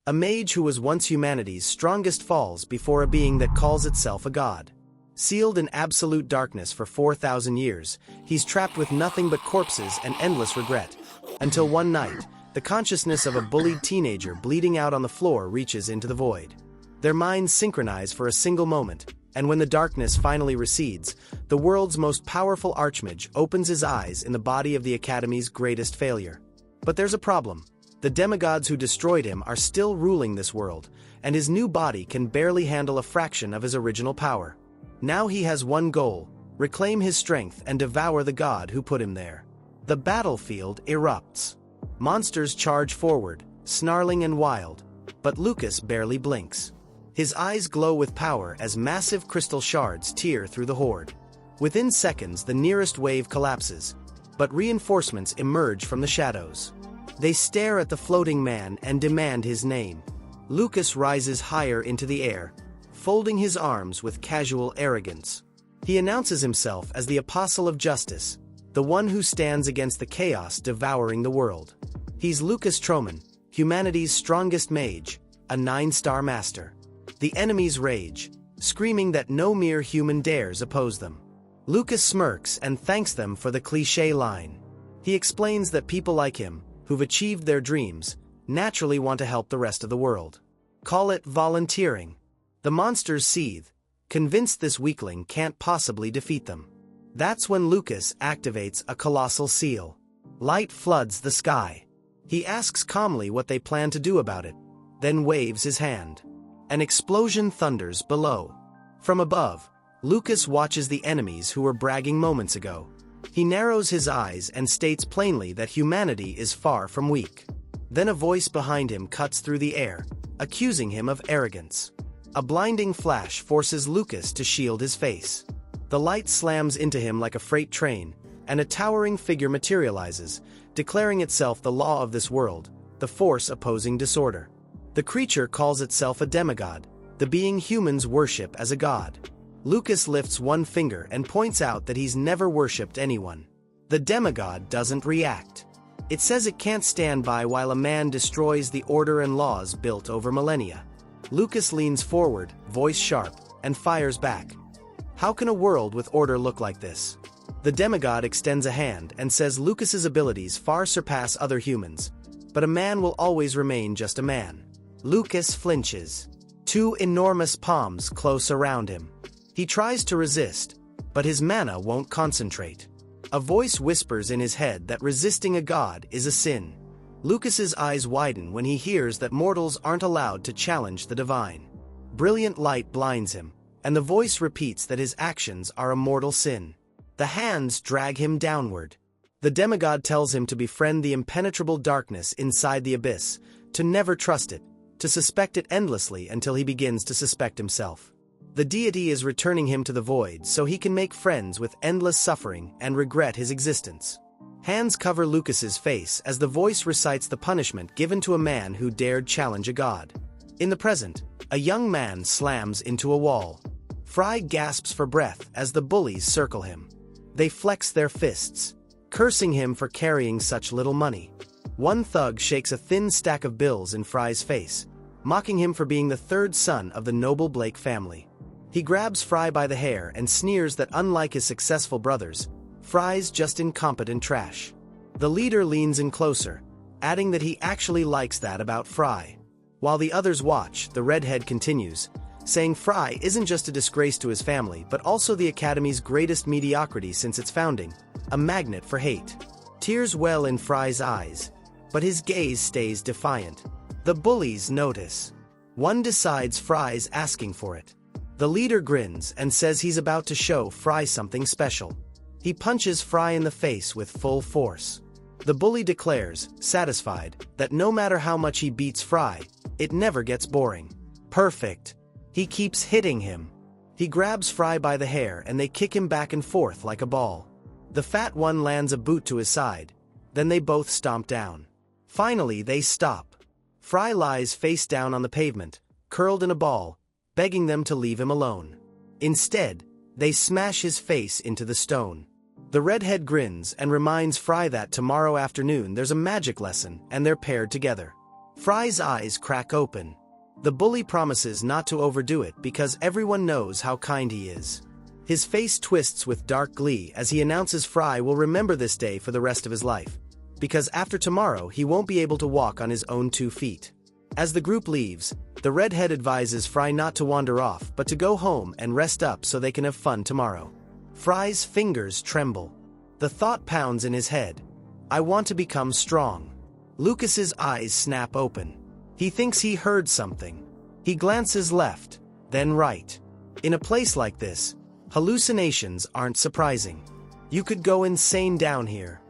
A mage who was once humanity's strongest falls before a being that calls itself a god. Sealed in absolute darkness for 4,000 years, he's trapped with nothing but corpses and endless regret. Until one night, the consciousness of a bullied teenager bleeding out on the floor reaches into the void. Their minds synchronize for a single moment, and when the darkness finally recedes, the world's most powerful archmage opens his eyes in the body of the Academy's greatest failure. But there's a problem. The demigods who destroyed him are still ruling this world, and his new body can barely handle a fraction of his original power. Now he has one goal: reclaim his strength and devour the god who put him there. The battlefield erupts. Monsters charge forward, snarling and wild, but Lucas barely blinks. His eyes glow with power as massive crystal shards tear through the horde. Within seconds, the nearest wave collapses, but reinforcements emerge from the shadows. They stare at the floating man and demand his name. Lucas rises higher into the air, folding his arms with casual arrogance. He announces himself as the Apostle of Justice, the one who stands against the chaos devouring the world. He's Lucas Troman, humanity's strongest mage, a 9-star master. The enemies rage, screaming that no mere human dares oppose them. Lucas smirks and thanks them for the cliché line. He explains that people like him, who've achieved their dreams, naturally want to help the rest of the world. Call it volunteering. The monsters seethe, convinced this weakling can't possibly defeat them. That's when Lucas activates a colossal seal. Light floods the sky. He asks calmly what they plan to do about it, then waves his hand. An explosion thunders below. From above, Lucas watches the enemies who were bragging moments ago. He narrows his eyes and states plainly that humanity is far from weak. Then a voice behind him cuts through the air, accusing him of arrogance. A blinding flash forces Lucas to shield his face. The light slams into him like a freight train, and a towering figure materializes, declaring itself the law of this world, the force opposing disorder. The creature calls itself a demigod, the being humans worship as a god. Lucas lifts one finger and points out that he's never worshipped anyone. The demigod doesn't react. It says it can't stand by while a man destroys the order and laws built over millennia. Lucas leans forward, voice sharp, and fires back. How can a world with order look like this? The demigod extends a hand and says Lucas's abilities far surpass other humans, but a man will always remain just a man. Lucas flinches. Two enormous palms close around him. He tries to resist, but his mana won't concentrate. A voice whispers in his head that resisting a god is a sin. Lucas's eyes widen when he hears that mortals aren't allowed to challenge the divine. Brilliant light blinds him, and the voice repeats that his actions are a mortal sin. The hands drag him downward. The demigod tells him to befriend the impenetrable darkness inside the abyss, to never trust it, to suspect it endlessly until he begins to suspect himself. The deity is returning him to the void so he can make friends with endless suffering and regret his existence. Hands cover Lucas's face as the voice recites the punishment given to a man who dared challenge a god. In the present, a young man slams into a wall. Fry gasps for breath as the bullies circle him. They flex their fists, cursing him for carrying such little money. One thug shakes a thin stack of bills in Fry's face, mocking him for being the third son of the noble Blake family. He grabs Fry by the hair and sneers that unlike his successful brothers, Fry's just incompetent trash. The leader leans in closer, adding that he actually likes that about Fry. While the others watch, the redhead continues, saying Fry isn't just a disgrace to his family but also the Academy's greatest mediocrity since its founding, a magnet for hate. Tears well in Fry's eyes, but his gaze stays defiant. The bullies notice. One decides Fry's asking for it. The leader grins and says he's about to show Fry something special. He punches Fry in the face with full force. The bully declares, satisfied, that no matter how much he beats Fry, it never gets boring. Perfect. He keeps hitting him. He grabs Fry by the hair and they kick him back and forth like a ball. The fat one lands a boot to his side. Then they both stomp down. Finally, they stop. Fry lies face down on the pavement, curled in a ball, begging them to leave him alone. Instead, they smash his face into the stone. The redhead grins and reminds Fry that tomorrow afternoon there's a magic lesson and they're paired together. Fry's eyes crack open. The bully promises not to overdo it because everyone knows how kind he is. His face twists with dark glee as he announces Fry will remember this day for the rest of his life, because after tomorrow he won't be able to walk on his own 2 feet. As the group leaves, the redhead advises Fry not to wander off but to go home and rest up so they can have fun tomorrow. Fry's fingers tremble. The thought pounds in his head. I want to become strong. Lucas's eyes snap open. He thinks he heard something. He glances left, then right. In a place like this, hallucinations aren't surprising. You could go insane down here.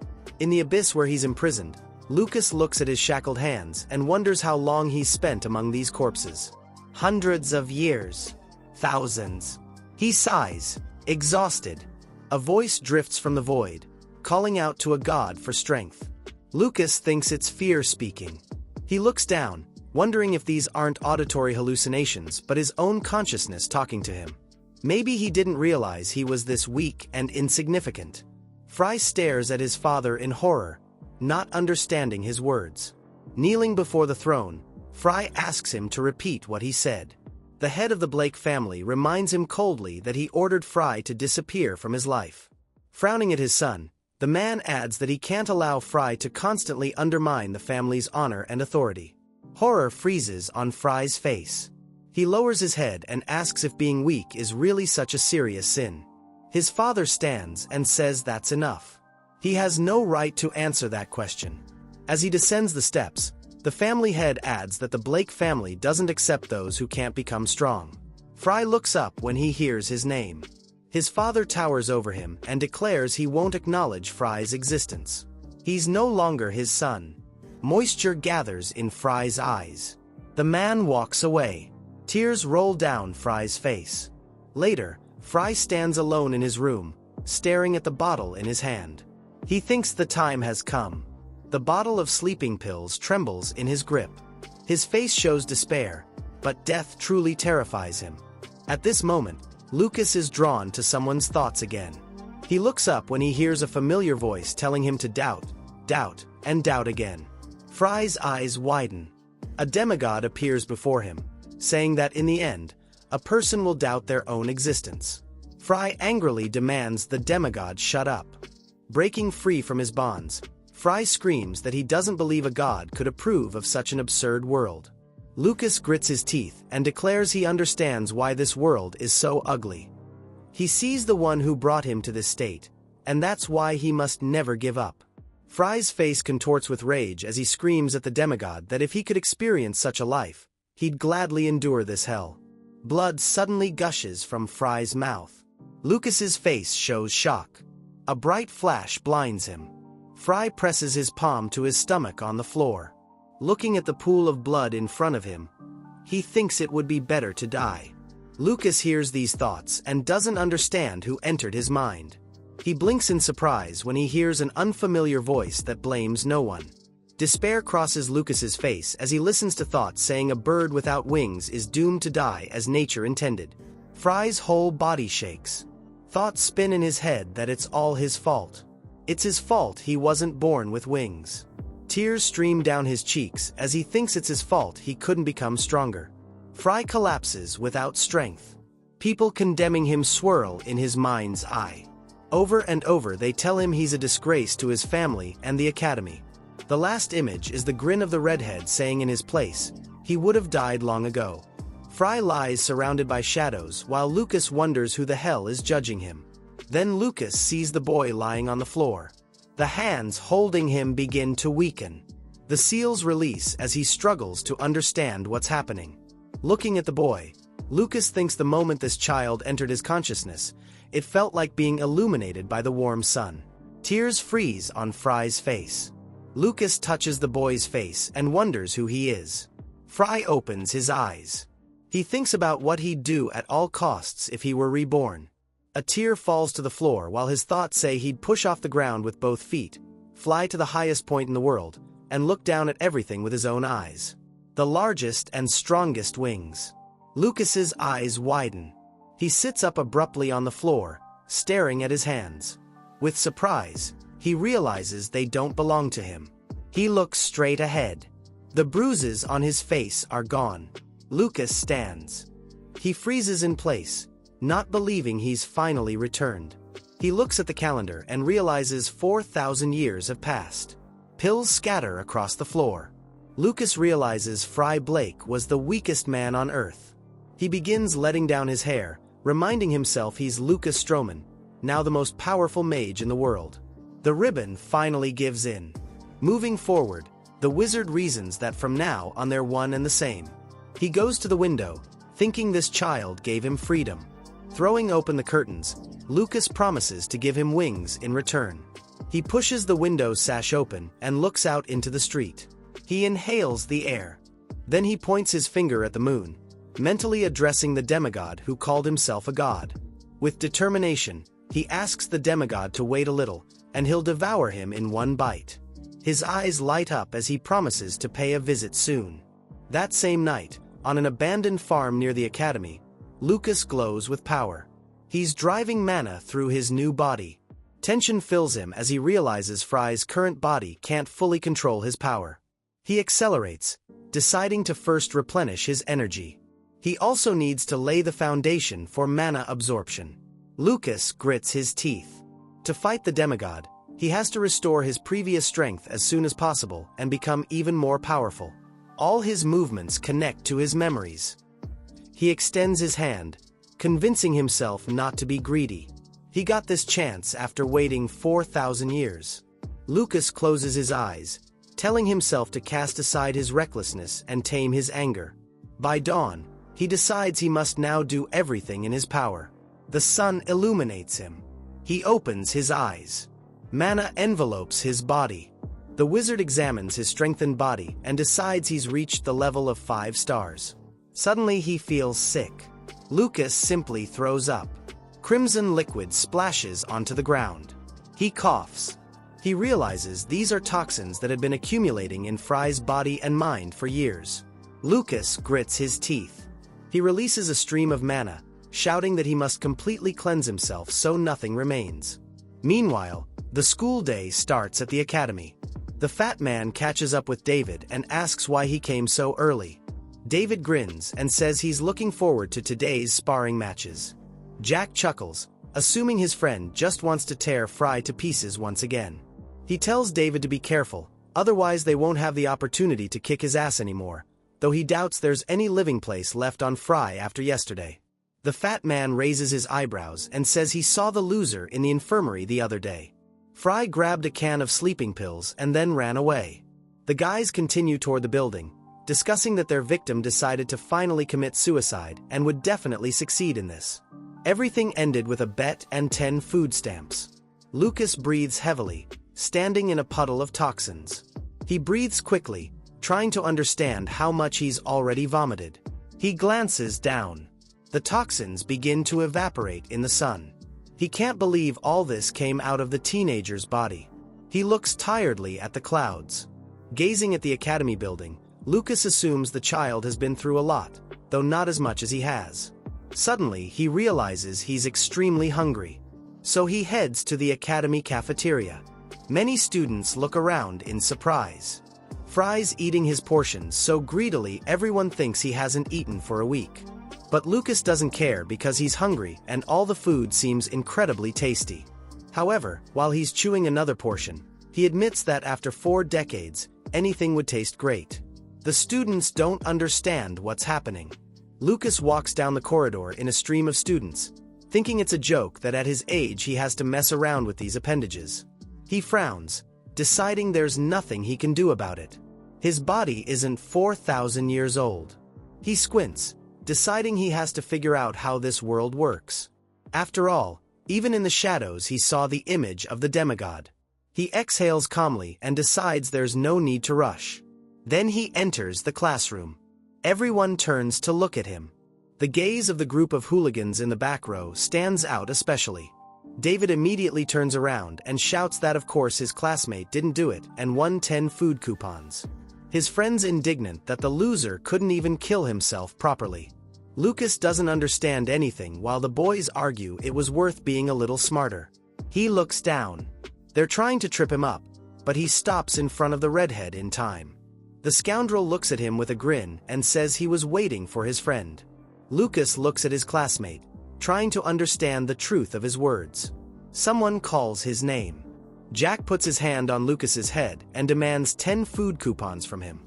In the abyss where he's imprisoned, Lucas looks at his shackled hands and wonders how long he's spent among these corpses. Hundreds of years. Thousands. He sighs, exhausted. A voice drifts from the void, calling out to a god for strength. Lucas thinks it's fear speaking. He looks down, wondering if these aren't auditory hallucinations but his own consciousness talking to him. Maybe he didn't realize he was this weak and insignificant. Fry stares at his father in horror, not understanding his words. Kneeling before the throne, Fry asks him to repeat what he said. The head of the Blake family reminds him coldly that he ordered Fry to disappear from his life. Frowning at his son, the man adds that he can't allow Fry to constantly undermine the family's honor and authority. Horror freezes on Fry's face. He lowers his head and asks if being weak is really such a serious sin. His father stands and says that's enough. He has no right to answer that question. As he descends the steps, the family head adds that the Blake family doesn't accept those who can't become strong. Fry looks up when he hears his name. His father towers over him and declares he won't acknowledge Fry's existence. He's no longer his son. Moisture gathers in Fry's eyes. The man walks away. Tears roll down Fry's face. Later, Fry stands alone in his room, staring at the bottle in his hand. He thinks the time has come. The bottle of sleeping pills trembles in his grip. His face shows despair, but death truly terrifies him. At this moment, Lucas is drawn to someone's thoughts again. He looks up when he hears a familiar voice telling him to doubt, and doubt again. Fry's eyes widen. A demigod appears before him, saying that in the end, a person will doubt their own existence. Fry angrily demands the demigod shut up. Breaking free from his bonds, Fry screams that he doesn't believe a god could approve of such an absurd world. Lucas grits his teeth and declares he understands why this world is so ugly. He sees the one who brought him to this state, and that's why he must never give up. Fry's face contorts with rage as he screams at the demigod that if he could experience such a life, he'd gladly endure this hell. Blood suddenly gushes from Fry's mouth. Lucas's face shows shock. A bright flash blinds him. Fry presses his palm to his stomach on the floor. Looking at the pool of blood in front of him, he thinks it would be better to die. Lucas hears these thoughts and doesn't understand who entered his mind. He blinks in surprise when he hears an unfamiliar voice that blames no one. Despair crosses Lucas's face as he listens to thoughts saying a bird without wings is doomed to die as nature intended. Fry's whole body shakes. Thoughts spin in his head that it's all his fault. It's his fault he wasn't born with wings. Tears stream down his cheeks as he thinks it's his fault he couldn't become stronger. Fry collapses without strength. People condemning him swirl in his mind's eye. Over and over they tell him he's a disgrace to his family and the academy. The last image is the grin of the redhead saying in his place, he would have died long ago. Fry lies surrounded by shadows while Lucas wonders who the hell is judging him. Then Lucas sees the boy lying on the floor. The hands holding him begin to weaken. The seals release as he struggles to understand what's happening. Looking at the boy, Lucas thinks the moment this child entered his consciousness, it felt like being illuminated by the warm sun. Tears freeze on Fry's face. Lucas touches the boy's face and wonders who he is. Fry opens his eyes. He thinks about what he'd do at all costs if he were reborn. A tear falls to the floor while his thoughts say he'd push off the ground with both feet, fly to the highest point in the world, and look down at everything with his own eyes. The largest and strongest wings. Lucas's eyes widen. He sits up abruptly on the floor, staring at his hands. With surprise, he realizes they don't belong to him. He looks straight ahead. The bruises on his face are gone. Lucas stands. He freezes in place, not believing he's finally returned. He looks at the calendar and realizes 4,000 years have passed. Pills scatter across the floor. Lucas realizes Fry Blake was the weakest man on Earth. He begins letting down his hair, reminding himself he's Lucas Stroman, now the most powerful mage in the world. The ribbon finally gives in. Moving forward, the wizard reasons that from now on they're one and the same. He goes to the window, thinking this child gave him freedom. Throwing open the curtains, Lucas promises to give him wings in return. He pushes the window sash open and looks out into the street. He inhales the air. Then he points his finger at the moon, mentally addressing the demigod who called himself a god. With determination, he asks the demigod to wait a little, and he'll devour him in one bite. His eyes light up as he promises to pay a visit soon. That same night, on an abandoned farm near the academy, Lucas glows with power. He's driving mana through his new body. Tension fills him as he realizes Fry's current body can't fully control his power. He accelerates, deciding to first replenish his energy. He also needs to lay the foundation for mana absorption. Lucas grits his teeth. To fight the demigod, he has to restore his previous strength as soon as possible and become even more powerful. All his movements connect to his memories. He extends his hand, convincing himself not to be greedy. He got this chance after waiting 4,000 years. Lucas closes his eyes, telling himself to cast aside his recklessness and tame his anger. By dawn, he decides he must now do everything in his power. The sun illuminates him. He opens his eyes. Mana envelopes his body. The wizard examines his strengthened body and decides he's reached the level of 5 stars. Suddenly he feels sick. Lucas simply throws up. Crimson liquid splashes onto the ground. He coughs. He realizes these are toxins that had been accumulating in Fry's body and mind for years. Lucas grits his teeth. He releases a stream of mana, shouting that he must completely cleanse himself so nothing remains. Meanwhile, the school day starts at the academy. The fat man catches up with David and asks why he came so early. David grins and says he's looking forward to today's sparring matches. Jack chuckles, assuming his friend just wants to tear Fry to pieces once again. He tells David to be careful, otherwise they won't have the opportunity to kick his ass anymore, though he doubts there's any living place left on Fry after yesterday. The fat man raises his eyebrows and says he saw the loser in the infirmary the other day. Fry grabbed a can of sleeping pills and then ran away. The guys continue toward the building, discussing that their victim decided to finally commit suicide and would definitely succeed in this. Everything ended with a bet and 10 food stamps. Lucas breathes heavily, standing in a puddle of toxins. He breathes quickly, trying to understand how much he's already vomited. He glances down. The toxins begin to evaporate in the sun. He can't believe all this came out of the teenager's body. He looks tiredly at the clouds. Gazing at the academy building, Lucas assumes the child has been through a lot, though not as much as he has. Suddenly, he realizes he's extremely hungry. So he heads to the academy cafeteria. Many students look around in surprise. Fry's eating his portions so greedily everyone thinks he hasn't eaten for a week. But Lucas doesn't care because he's hungry and all the food seems incredibly tasty. However, while he's chewing another portion, he admits that after 4 decades, anything would taste great. The students don't understand what's happening. Lucas walks down the corridor in a stream of students, thinking it's a joke that at his age he has to mess around with these appendages. He frowns, deciding there's nothing he can do about it. His body isn't 4,000 years old. He squints, deciding he has to figure out how this world works. After all, even in the shadows he saw the image of the demigod. He exhales calmly and decides there's no need to rush. Then he enters the classroom. Everyone turns to look at him. The gaze of the group of hooligans in the back row stands out especially. David immediately turns around and shouts that of course his classmate didn't do it and won 10 food coupons. His friend's indignant that the loser couldn't even kill himself properly. Lucas doesn't understand anything while the boys argue it was worth being a little smarter. He looks down. They're trying to trip him up, but he stops in front of the redhead in time. The scoundrel looks at him with a grin and says he was waiting for his friend. Lucas looks at his classmate, trying to understand the truth of his words. Someone calls his name. Jack puts his hand on Lucas's head and demands 10 food coupons from him.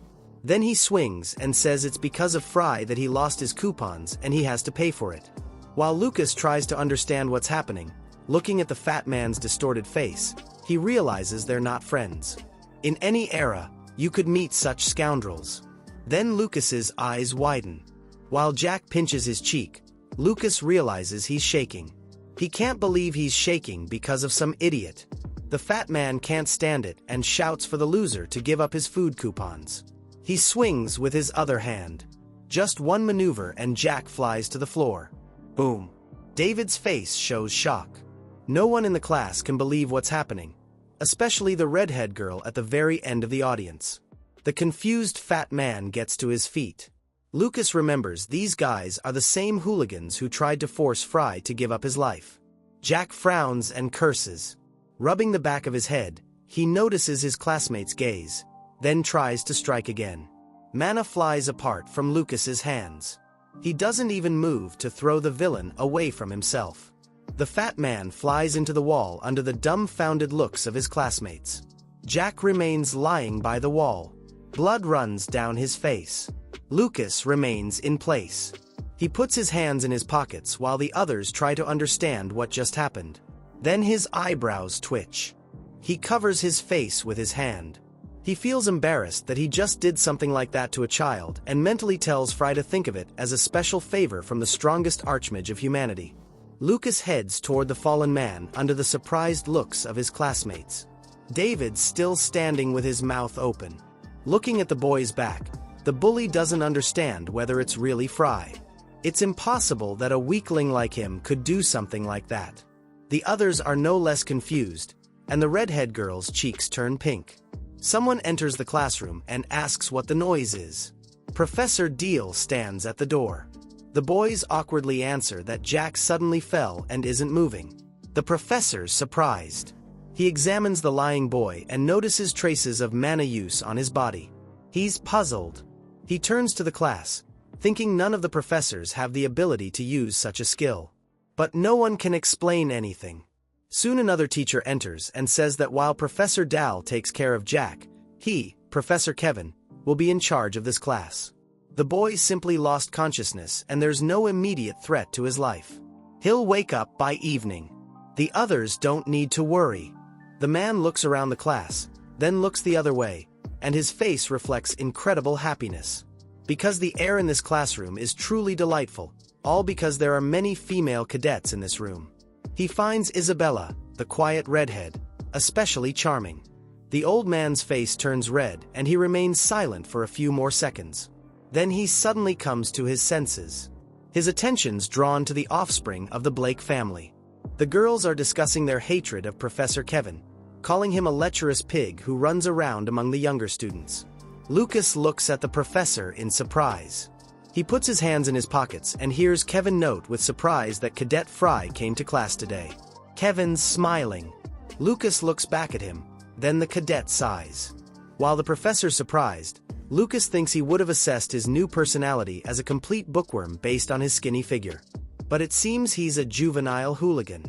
Then he swings and says it's because of Fry that he lost his coupons and he has to pay for it. While Lucas tries to understand what's happening, looking at the fat man's distorted face, he realizes they're not friends. In any era, you could meet such scoundrels. Then Lucas's eyes widen. While Jack pinches his cheek, Lucas realizes he's shaking. He can't believe he's shaking because of some idiot. The fat man can't stand it and shouts for the loser to give up his food coupons. He swings with his other hand. Just one maneuver and Jack flies to the floor. Boom. David's face shows shock. No one in the class can believe what's happening, especially the redhead girl at the very end of the audience. The confused fat man gets to his feet. Lucas remembers these guys are the same hooligans who tried to force Fry to give up his life. Jack frowns and curses. Rubbing the back of his head, he notices his classmate's gaze, then tries to strike again. Mana flies apart from Lucas's hands. He doesn't even move to throw the villain away from himself. The fat man flies into the wall under the dumbfounded looks of his classmates. Jack remains lying by the wall. Blood runs down his face. Lucas remains in place. He puts his hands in his pockets while the others try to understand what just happened. Then his eyebrows twitch. He covers his face with his hand. He feels embarrassed that he just did something like that to a child and mentally tells Fry to think of it as a special favor from the strongest archmage of humanity. Lucas heads toward the fallen man under the surprised looks of his classmates. David's still standing with his mouth open. Looking at the boy's back, the bully doesn't understand whether it's really Fry. It's impossible that a weakling like him could do something like that. The others are no less confused, and the redhead girl's cheeks turn pink. Someone enters the classroom and asks what the noise is. Professor Deal stands at the door. The boys awkwardly answer that Jack suddenly fell and isn't moving. The professor's surprised. He examines the lying boy and notices traces of mana use on his body. He's puzzled. He turns to the class, thinking none of the professors have the ability to use such a skill. But no one can explain anything. Soon another teacher enters and says that while Professor Dal takes care of Jack, he, Professor Kevin, will be in charge of this class. The boy simply lost consciousness and there's no immediate threat to his life. He'll wake up by evening. The others don't need to worry. The man looks around the class, then looks the other way, and his face reflects incredible happiness. Because the air in this classroom is truly delightful, all because there are many female cadets in this room. He finds Isabella, the quiet redhead, especially charming. The old man's face turns red and he remains silent for a few more seconds. Then he suddenly comes to his senses. His attention's drawn to the offspring of the Blake family. The girls are discussing their hatred of Professor Kevin, calling him a lecherous pig who runs around among the younger students. Lucas looks at the professor in surprise. He puts his hands in his pockets and hears Kevin note with surprise that Cadet Fry came to class today. Kevin's smiling. Lucas looks back at him, then the cadet sighs. While the professor's surprised, Lucas thinks he would have assessed his new personality as a complete bookworm based on his skinny figure. But it seems he's a juvenile hooligan.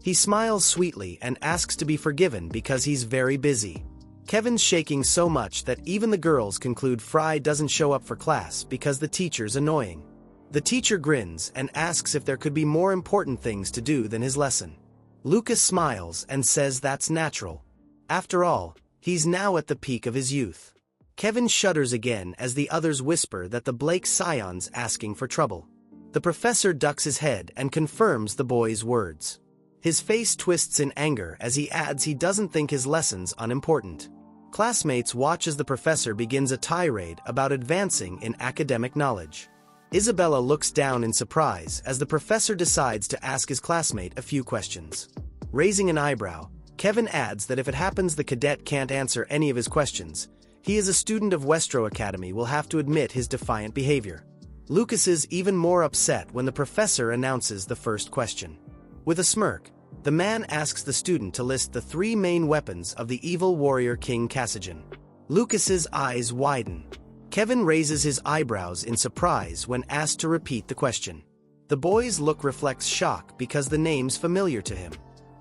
He smiles sweetly and asks to be forgiven because he's very busy. Kevin's shaking so much that even the girls conclude Fry doesn't show up for class because the teacher's annoying. The teacher grins and asks if there could be more important things to do than his lesson. Lucas smiles and says that's natural. After all, he's now at the peak of his youth. Kevin shudders again as the others whisper that the Blake scion's asking for trouble. The professor ducks his head and confirms the boy's words. His face twists in anger as he adds he doesn't think his lesson's unimportant. Classmates watch as the professor begins a tirade about advancing in academic knowledge. Isabella looks down in surprise as the professor decides to ask his classmate a few questions. Raising an eyebrow, Kevin adds that if it happens the cadet can't answer any of his questions, he as a student of Westro Academy will have to admit his defiant behavior. Lucas is even more upset when the professor announces the first question. With a smirk, the man asks the student to list the 3 main weapons of the evil warrior King Cassijan. Lucas's eyes widen. Kevin raises his eyebrows in surprise when asked to repeat the question. The boy's look reflects shock because the name's familiar to him.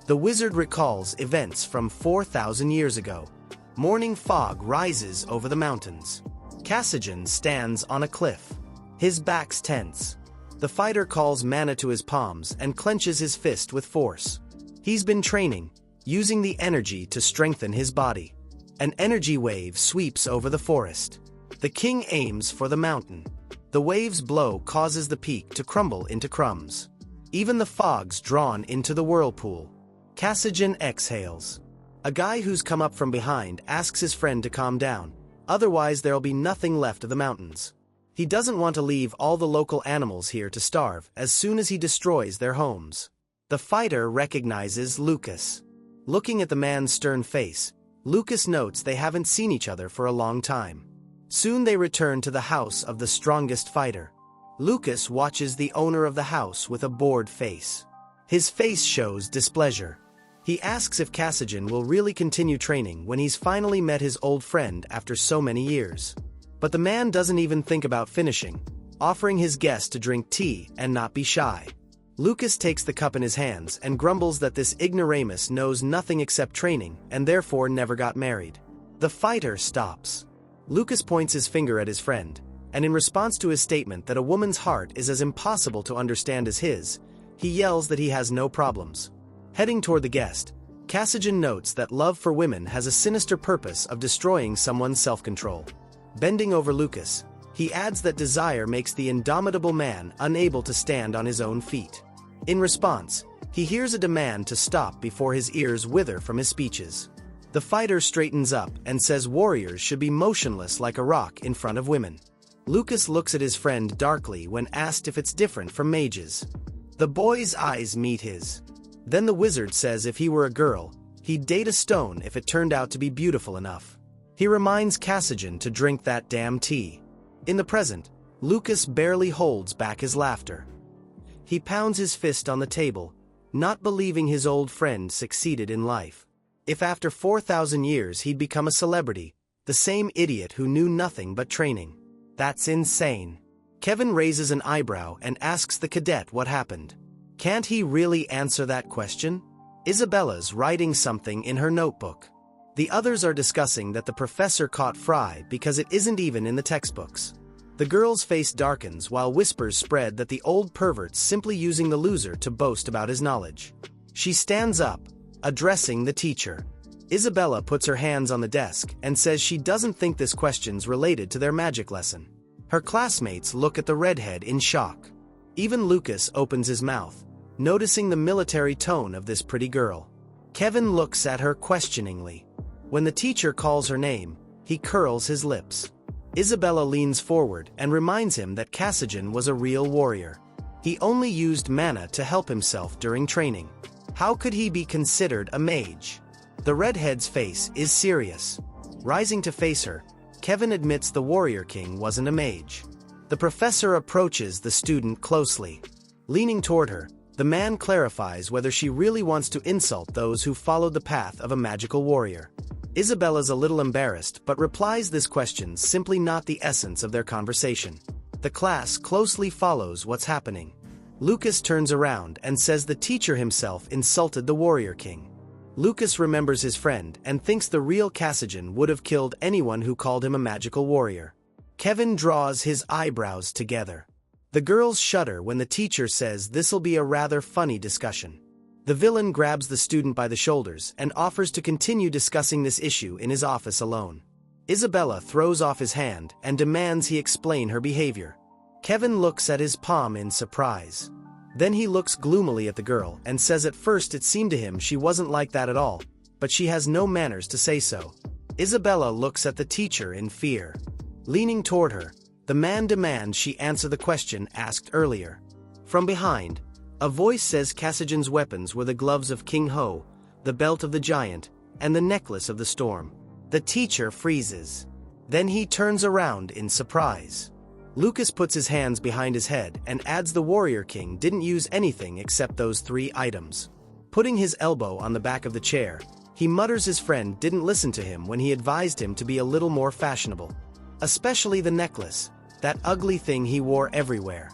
The wizard recalls events from 4,000 years ago. Morning fog rises over the mountains. Cassian stands on a cliff. His back's tense. The fighter calls mana to his palms and clenches his fist with force. He's been training, using the energy to strengthen his body. An energy wave sweeps over the forest. The king aims for the mountain. The wave's blow causes the peak to crumble into crumbs. Even the fog's drawn into the whirlpool. Cassian exhales. A guy who's come up from behind asks his friend to calm down, otherwise there'll be nothing left of the mountains. He doesn't want to leave all the local animals here to starve as soon as he destroys their homes. The fighter recognizes Lucas. Looking at the man's stern face, Lucas notes they haven't seen each other for a long time. Soon they return to the house of the strongest fighter. Lucas watches the owner of the house with a bored face. His face shows displeasure. He asks if Cassian will really continue training when he's finally met his old friend after so many years. But the man doesn't even think about finishing, offering his guest to drink tea and not be shy. Lucas takes the cup in his hands and grumbles that this ignoramus knows nothing except training and therefore never got married. The fighter stops. Lucas points his finger at his friend, and in response to his statement that a woman's heart is as impossible to understand as his, he yells that he has no problems. Heading toward the guest, Cassian notes that love for women has a sinister purpose of destroying someone's self-control. Bending over Lucas, he adds that desire makes the indomitable man unable to stand on his own feet. In response, he hears a demand to stop before his ears wither from his speeches. The fighter straightens up and says warriors should be motionless like a rock in front of women. Lucas looks at his friend darkly when asked if it's different from mages. The boy's eyes meet his. Then the wizard says if he were a girl, he'd date a stone if it turned out to be beautiful enough. He reminds Cassian to drink that damn tea. In the present, Lucas barely holds back his laughter. He pounds his fist on the table, not believing his old friend succeeded in life. If after 4,000 years he'd become a celebrity, the same idiot who knew nothing but training. That's insane. Kevin raises an eyebrow and asks the cadet what happened. Can't he really answer that question? Isabella's writing something in her notebook. The others are discussing that the professor caught Fry because it isn't even in the textbooks. The girl's face darkens while whispers spread that the old pervert's simply using the loser to boast about his knowledge. She stands up, addressing the teacher. Isabella puts her hands on the desk and says she doesn't think this question's related to their magic lesson. Her classmates look at the redhead in shock. Even Lucas opens his mouth, noticing the military tone of this pretty girl. Kevin looks at her questioningly. When the teacher calls her name, he curls his lips. Isabella leans forward and reminds him that Cassian was a real warrior. He only used mana to help himself during training. How could he be considered a mage? The redhead's face is serious. Rising to face her, Kevin admits the warrior king wasn't a mage. The professor approaches the student closely. Leaning toward her, the man clarifies whether she really wants to insult those who followed the path of a magical warrior. Isabella's a little embarrassed but replies this question's simply not the essence of their conversation. The class closely follows what's happening. Lucas turns around and says the teacher himself insulted the warrior king. Lucas remembers his friend and thinks the real Cassian would have killed anyone who called him a magical warrior. Kevin draws his eyebrows together. The girls shudder when the teacher says this'll be a rather funny discussion. The villain grabs the student by the shoulders and offers to continue discussing this issue in his office alone. Isabella throws off his hand and demands he explain her behavior. Kevin looks at his palm in surprise. Then he looks gloomily at the girl and says at first it seemed to him she wasn't like that at all, but she has no manners to say so. Isabella looks at the teacher in fear. Leaning toward her, the man demands she answer the question asked earlier. From behind, a voice says Cassian's weapons were the gloves of King Ho, the belt of the giant, and the necklace of the storm. The teacher freezes. Then he turns around in surprise. Lucas puts his hands behind his head and adds the warrior king didn't use anything except those 3 items. Putting his elbow on the back of the chair, He mutters his friend didn't listen to him when he advised him to be a little more fashionable. Especially the necklace, that ugly thing he wore everywhere.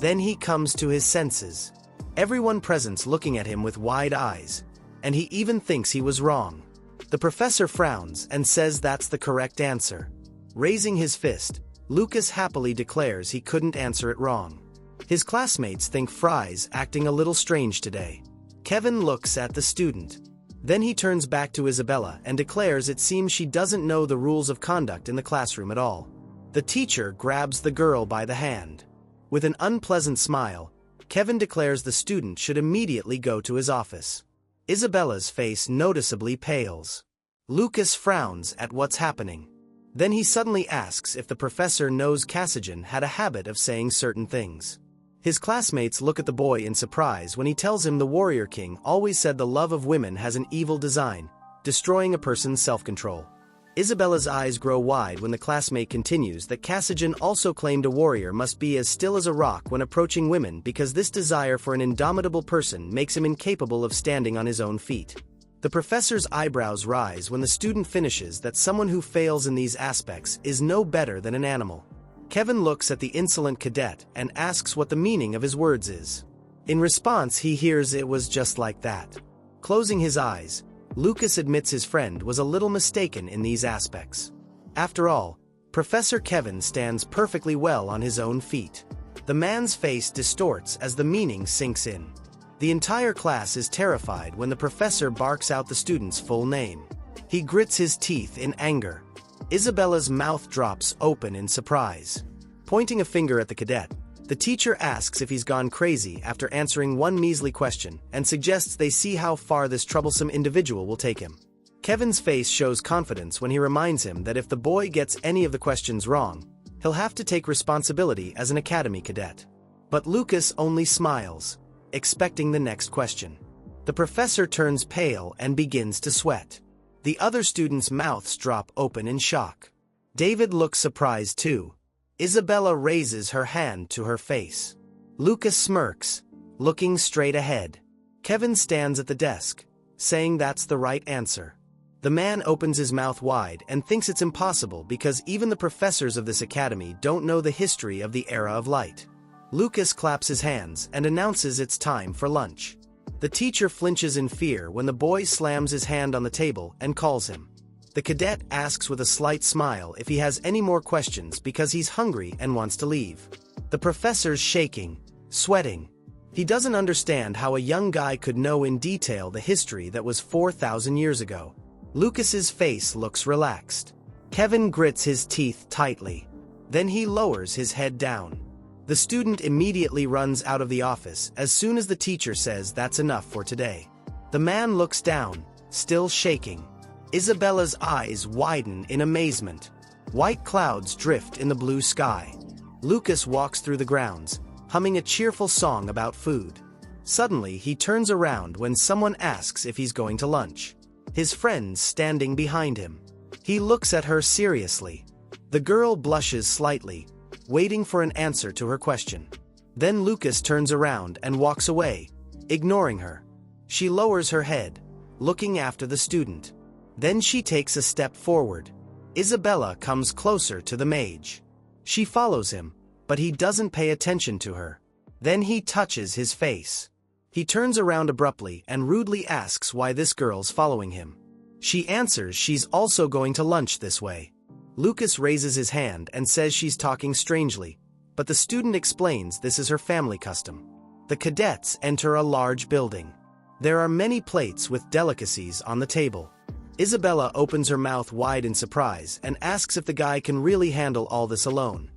Then he comes to his senses. Everyone present's looking at him with wide eyes, and he even thinks he was wrong. The professor frowns and says that's the correct answer. Raising his fist, Lucas happily declares he couldn't answer it wrong. His classmates think Fry's acting a little strange today. Kevin looks at the student. Then he turns back to Isabella and declares it seems she doesn't know the rules of conduct in the classroom at all. The teacher grabs the girl by the hand. With an unpleasant smile, Kevin declares the student should immediately go to his office. Isabella's face noticeably pales. Lucas frowns at what's happening. Then he suddenly asks if the professor knows Cassian had a habit of saying certain things. His classmates look at the boy in surprise when he tells him the warrior king always said the love of women has an evil design, destroying a person's self-control. Isabella's eyes grow wide when the classmate continues that Cassian also claimed a warrior must be as still as a rock when approaching women because this desire for an indomitable person makes him incapable of standing on his own feet. The professor's eyebrows rise when the student finishes that someone who fails in these aspects is no better than an animal. Kevin looks at the insolent cadet and asks what the meaning of his words is. In response, he hears it was just like that. Closing his eyes, Lucas admits his friend was a little mistaken in these aspects. After all, Professor Kevin stands perfectly well on his own feet. The man's face distorts as the meaning sinks in. The entire class is terrified when the professor barks out the student's full name. He grits his teeth in anger. Isabella's mouth drops open in surprise. Pointing a finger at the cadet, the teacher asks if he's gone crazy after answering one measly question and suggests they see how far this troublesome individual will take him. Kevin's face shows confidence when he reminds him that if the boy gets any of the questions wrong, he'll have to take responsibility as an academy cadet. But Lucas only smiles, expecting the next question. The professor turns pale and begins to sweat. The other students' mouths drop open in shock. David looks surprised too. Isabella raises her hand to her face. Lucas smirks, looking straight ahead. Kevin stands at the desk, saying that's the right answer. The man opens his mouth wide and thinks it's impossible because even the professors of this academy don't know the history of the era of light. Lucas claps his hands and announces it's time for lunch. The teacher flinches in fear when the boy slams his hand on the table and calls him. The cadet asks with a slight smile if he has any more questions because he's hungry and wants to leave. The professor's shaking, sweating. He doesn't understand how a young guy could know in detail the history that was 4,000 years ago. Lucas's face looks relaxed. Kevin grits his teeth tightly. Then he lowers his head down. The student immediately runs out of the office as soon as the teacher says that's enough for today. The man looks down, still shaking. Isabella's eyes widen in amazement. White clouds drift in the blue sky. Lucas walks through the grounds, humming a cheerful song about food. Suddenly, he turns around when someone asks if he's going to lunch. His friend's standing behind him. He looks at her seriously. The girl blushes slightly, waiting for an answer to her question. Then Lucas turns around and walks away, ignoring her. She lowers her head, looking after the student. Then she takes a step forward. Isabella comes closer to the mage. She follows him, but he doesn't pay attention to her. Then he touches his face. He turns around abruptly and rudely asks why this girl's following him. She answers she's also going to lunch this way. Lucas raises his hand and says she's talking strangely, but the student explains this is her family custom. The cadets enter a large building. There are many plates with delicacies on the table. Isabella opens her mouth wide in surprise and asks if the guy can really handle all this alone.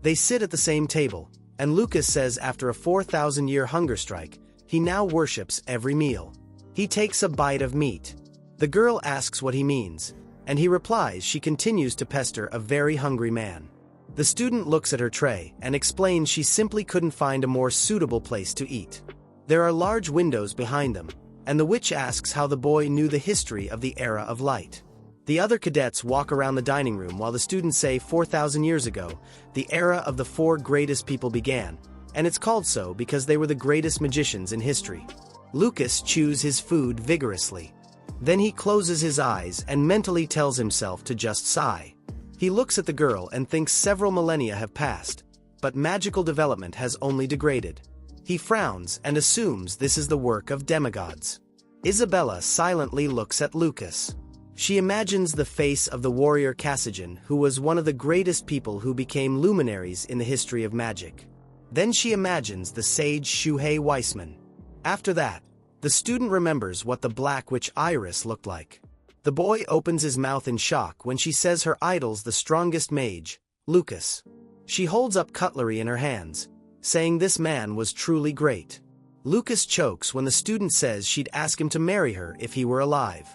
They sit at the same table, and Lucas says after a 4,000-year hunger strike, he now worships every meal. He takes a bite of meat. The girl asks what he means, and he replies she continues to pester a very hungry man. The student looks at her tray and explains she simply couldn't find a more suitable place to eat. There are large windows behind them, and the witch asks how the boy knew the history of the era of light. The other cadets walk around the dining room while the students say 4,000 years ago, the era of the 4 greatest people began, and it's called so because they were the greatest magicians in history. Lucas chews his food vigorously. Then he closes his eyes and mentally tells himself to just sigh. He looks at the girl and thinks several millennia have passed, but magical development has only degraded. He frowns and assumes this is the work of demigods. Isabella silently looks at Lucas. She imagines the face of the warrior Cassigen, who was one of the greatest people who became luminaries in the history of magic. Then she imagines the sage Shuhei Weissman. After that, the student remembers what the Black Witch Iris looked like. The boy opens his mouth in shock when she says her idol's the strongest mage, Lucas. She holds up cutlery in her hands, saying this man was truly great. Lucas chokes when the student says she'd ask him to marry her if he were alive.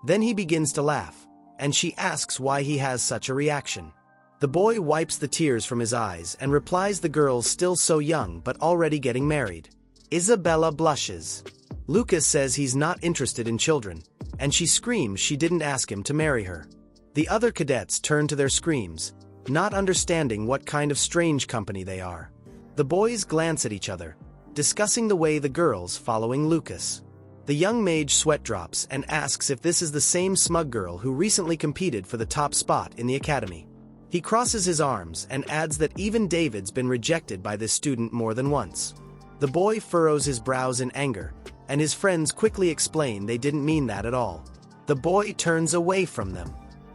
Then he begins to laugh, and she asks why he has such a reaction. The boy wipes the tears from his eyes and replies the girl's still so young but already getting married. Isabella blushes. Lucas says he's not interested in children, and she screams she didn't ask him to marry her. The other cadets turn to their screams, not understanding what kind of strange company they are. The boys glance at each other, discussing the way the girl's following Lucas. The young mage sweat drops and asks if this is the same smug girl who recently competed for the top spot in the academy. He crosses his arms and adds that even David's been rejected by this student more than once. The boy furrows his brows in anger, and his friends quickly explain they didn't mean that at all. The boy turns away from them.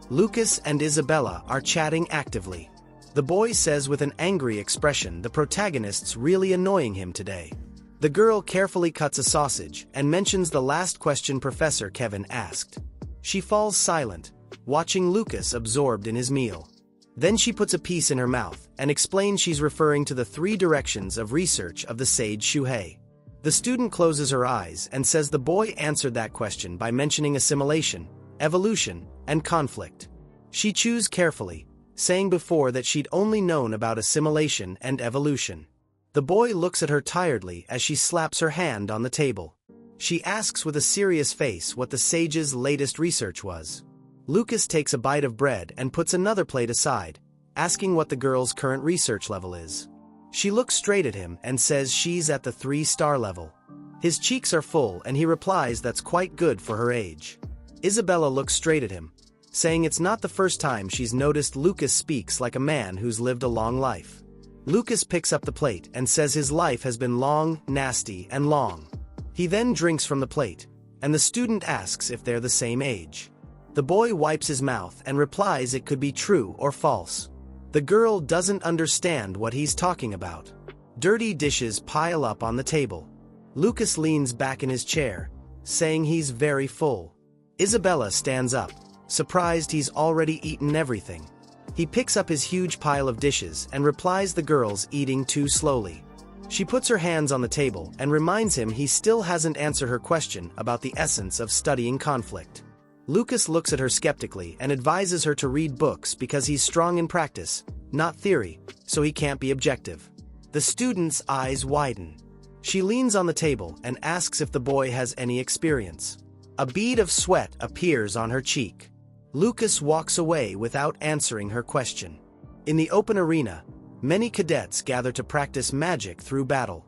Lucas and Isabella are chatting actively. The boy says with an angry expression the protagonist's really annoying him today. The girl carefully cuts a sausage and mentions the last question Professor Kevin asked. She falls silent, watching Lucas absorbed in his meal. Then she puts a piece in her mouth and explains she's referring to the 3 directions of research of the sage Shuhei. The student closes her eyes and says the boy answered that question by mentioning assimilation, evolution, and conflict. She chews carefully, saying before that she'd only known about assimilation and evolution. The boy looks at her tiredly as she slaps her hand on the table. She asks with a serious face what the sage's latest research was. Lucas takes a bite of bread and puts another plate aside, asking what the girl's current research level is. She looks straight at him and says she's at the 3-star level. His cheeks are full and he replies that's quite good for her age. Isabella looks straight at him, saying it's not the first time she's noticed Lucas speaks like a man who's lived a long life. Lucas picks up the plate and says his life has been long, nasty, and long. He then drinks from the plate, and the student asks if they're the same age. The boy wipes his mouth and replies it could be true or false. The girl doesn't understand what he's talking about. Dirty dishes pile up on the table. Lucas leans back in his chair, saying he's very full. Isabella stands up, surprised he's already eaten everything. He picks up his huge pile of dishes and replies the girl's eating too slowly. She puts her hands on the table and reminds him he still hasn't answered her question about the essence of studying conflict. Lucas looks at her skeptically and advises her to read books because he's strong in practice, not theory, so he can't be objective. The student's eyes widen. She leans on the table and asks if the boy has any experience. A bead of sweat appears on her cheek. Lucas walks away without answering her question. In the open arena, many cadets gather to practice magic through battle.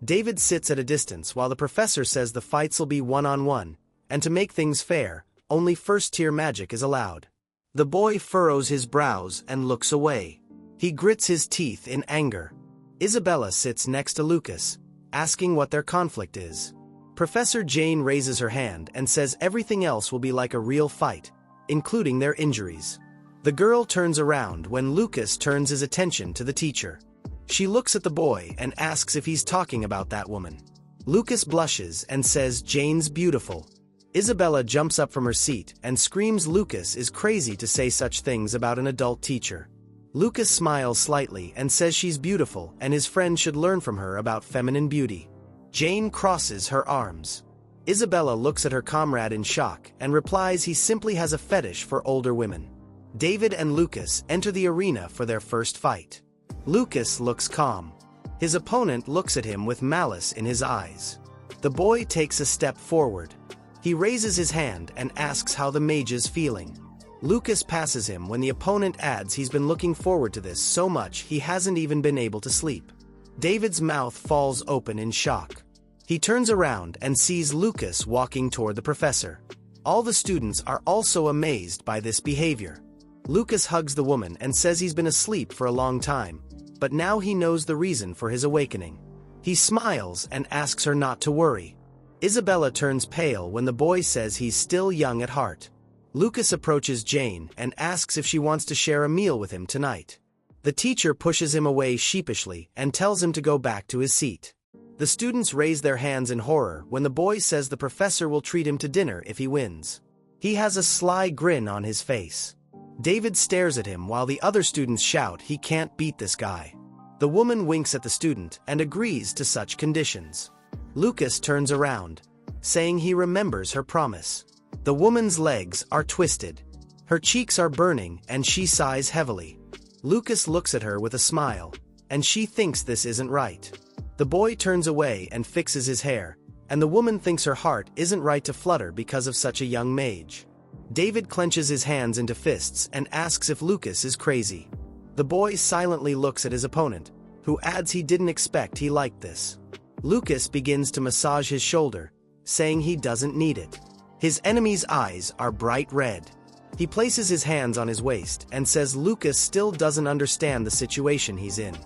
David sits at a distance while the professor says the fights'll be one-on-one, and to make things fair, only first-tier magic is allowed. The boy furrows his brows and looks away. He grits his teeth in anger. Isabella sits next to Lucas, asking what their conflict is. Professor Jane raises her hand and says everything else will be like a real fight, including their injuries. The girl turns around when Lucas turns his attention to the teacher. She looks at the boy and asks if he's talking about that woman. Lucas blushes and says Jane's beautiful. Isabella jumps up from her seat and screams Lucas is crazy to say such things about an adult teacher. Lucas smiles slightly and says she's beautiful and his friend should learn from her about feminine beauty. Jane crosses her arms. Isabella looks at her comrade in shock and replies he simply has a fetish for older women. David and Lucas enter the arena for their first fight. Lucas looks calm. His opponent looks at him with malice in his eyes. The boy takes a step forward. He raises his hand and asks how the mage is feeling. Lucas passes him when the opponent adds he's been looking forward to this so much he hasn't even been able to sleep. David's mouth falls open in shock. He turns around and sees Lucas walking toward the professor. All the students are also amazed by this behavior. Lucas hugs the woman and says he's been asleep for a long time, but now he knows the reason for his awakening. He smiles and asks her not to worry. Isabella turns pale when the boy says he's still young at heart. Lucas approaches Jane and asks if she wants to share a meal with him tonight. The teacher pushes him away sheepishly and tells him to go back to his seat. The students raise their hands in horror when the boy says the professor will treat him to dinner if he wins. He has a sly grin on his face. David stares at him while the other students shout he can't beat this guy. The woman winks at the student and agrees to such conditions. Lucas turns around, saying he remembers her promise. The woman's legs are twisted. Her cheeks are burning and she sighs heavily. Lucas looks at her with a smile, and she thinks this isn't right. The boy turns away and fixes his hair, and the woman thinks her heart isn't right to flutter because of such a young mage. David clenches his hands into fists and asks if Lucas is crazy. The boy silently looks at his opponent, who adds he didn't expect he liked this. Lucas begins to massage his shoulder, saying he doesn't need it. His enemy's eyes are bright red. He places his hands on his waist and says Lucas still doesn't understand the situation he's in.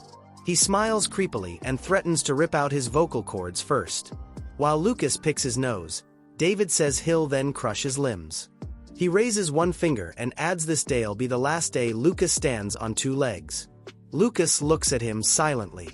He smiles creepily and threatens to rip out his vocal cords first. While Lucas picks his nose, David says he'll then crush his limbs. He raises one finger and adds this day'll be the last day Lucas stands on two legs. Lucas looks at him silently.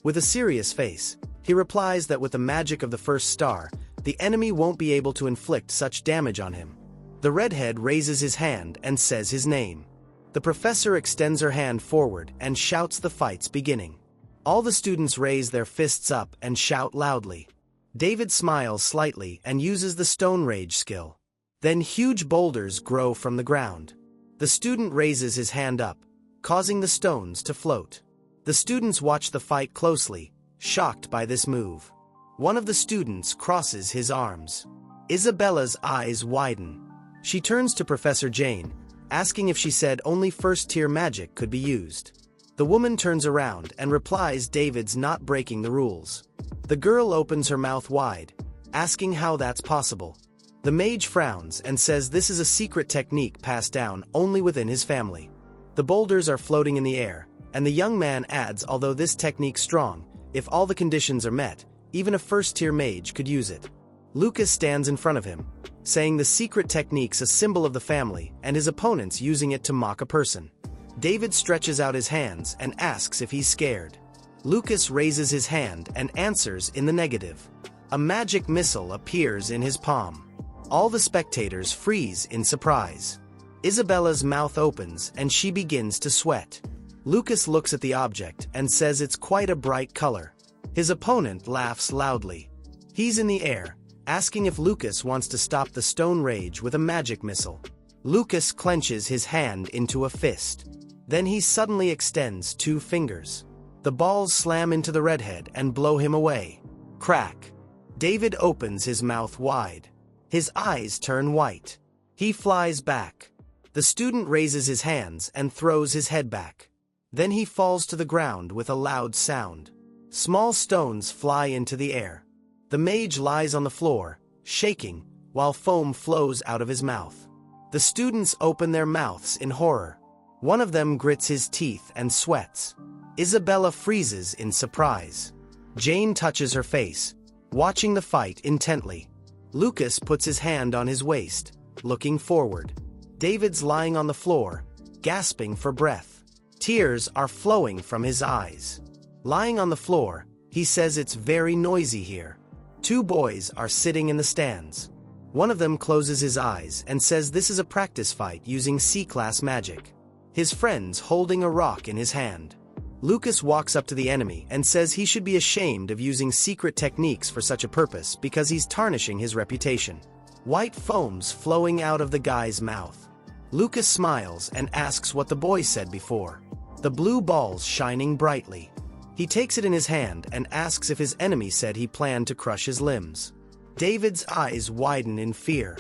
With a serious face, he replies that with the magic of the first star, the enemy won't be able to inflict such damage on him. The redhead raises his hand and says his name. The professor extends her hand forward and shouts the fight's beginning. All the students raise their fists up and shout loudly. David smiles slightly and uses the Stone Rage skill. Then huge boulders grow from the ground. The student raises his hand up, causing the stones to float. The students watch the fight closely, shocked by this move. One of the students crosses his arms. Isabella's eyes widen. She turns to Professor Jane, asking if she said only first-tier magic could be used. The woman turns around and replies David's not breaking the rules. The girl opens her mouth wide, asking how that's possible. The mage frowns and says this is a secret technique passed down only within his family. The boulders are floating in the air, and the young man adds although this technique's strong, if all the conditions are met, even a first-tier mage could use it. Lucas stands in front of him, saying the secret technique's a symbol of the family and his opponents using it to mock a person. David stretches out his hands and asks if he's scared. Lucas raises his hand and answers in the negative. A magic missile appears in his palm. All the spectators freeze in surprise. Isabella's mouth opens and she begins to sweat. Lucas looks at the object and says it's quite a bright color. His opponent laughs loudly. He's in the air, asking if Lucas wants to stop the Stone Rage with a magic missile. Lucas clenches his hand into a fist. Then he suddenly extends two fingers. The balls slam into the redhead and blow him away. Crack. David opens his mouth wide. His eyes turn white. He flies back. The student raises his hands and throws his head back. Then he falls to the ground with a loud sound. Small stones fly into the air. The mage lies on the floor, shaking, while foam flows out of his mouth. The students open their mouths in horror. One of them grits his teeth and sweats. Isabella freezes in surprise. Jane touches her face, watching the fight intently. Lucas puts his hand on his waist, looking forward. David's lying on the floor, gasping for breath. Tears are flowing from his eyes. Lying on the floor, he says it's very noisy here. Two boys are sitting in the stands. One of them closes his eyes and says this is a practice fight using C-class magic. His friend's holding a rock in his hand. Lucas walks up to the enemy and says he should be ashamed of using secret techniques for such a purpose because he's tarnishing his reputation. White foams flowing out of the guy's mouth. Lucas smiles and asks what the boy said before. The blue ball's shining brightly. He takes it in his hand and asks if his enemy said he planned to crush his limbs. David's eyes widen in fear.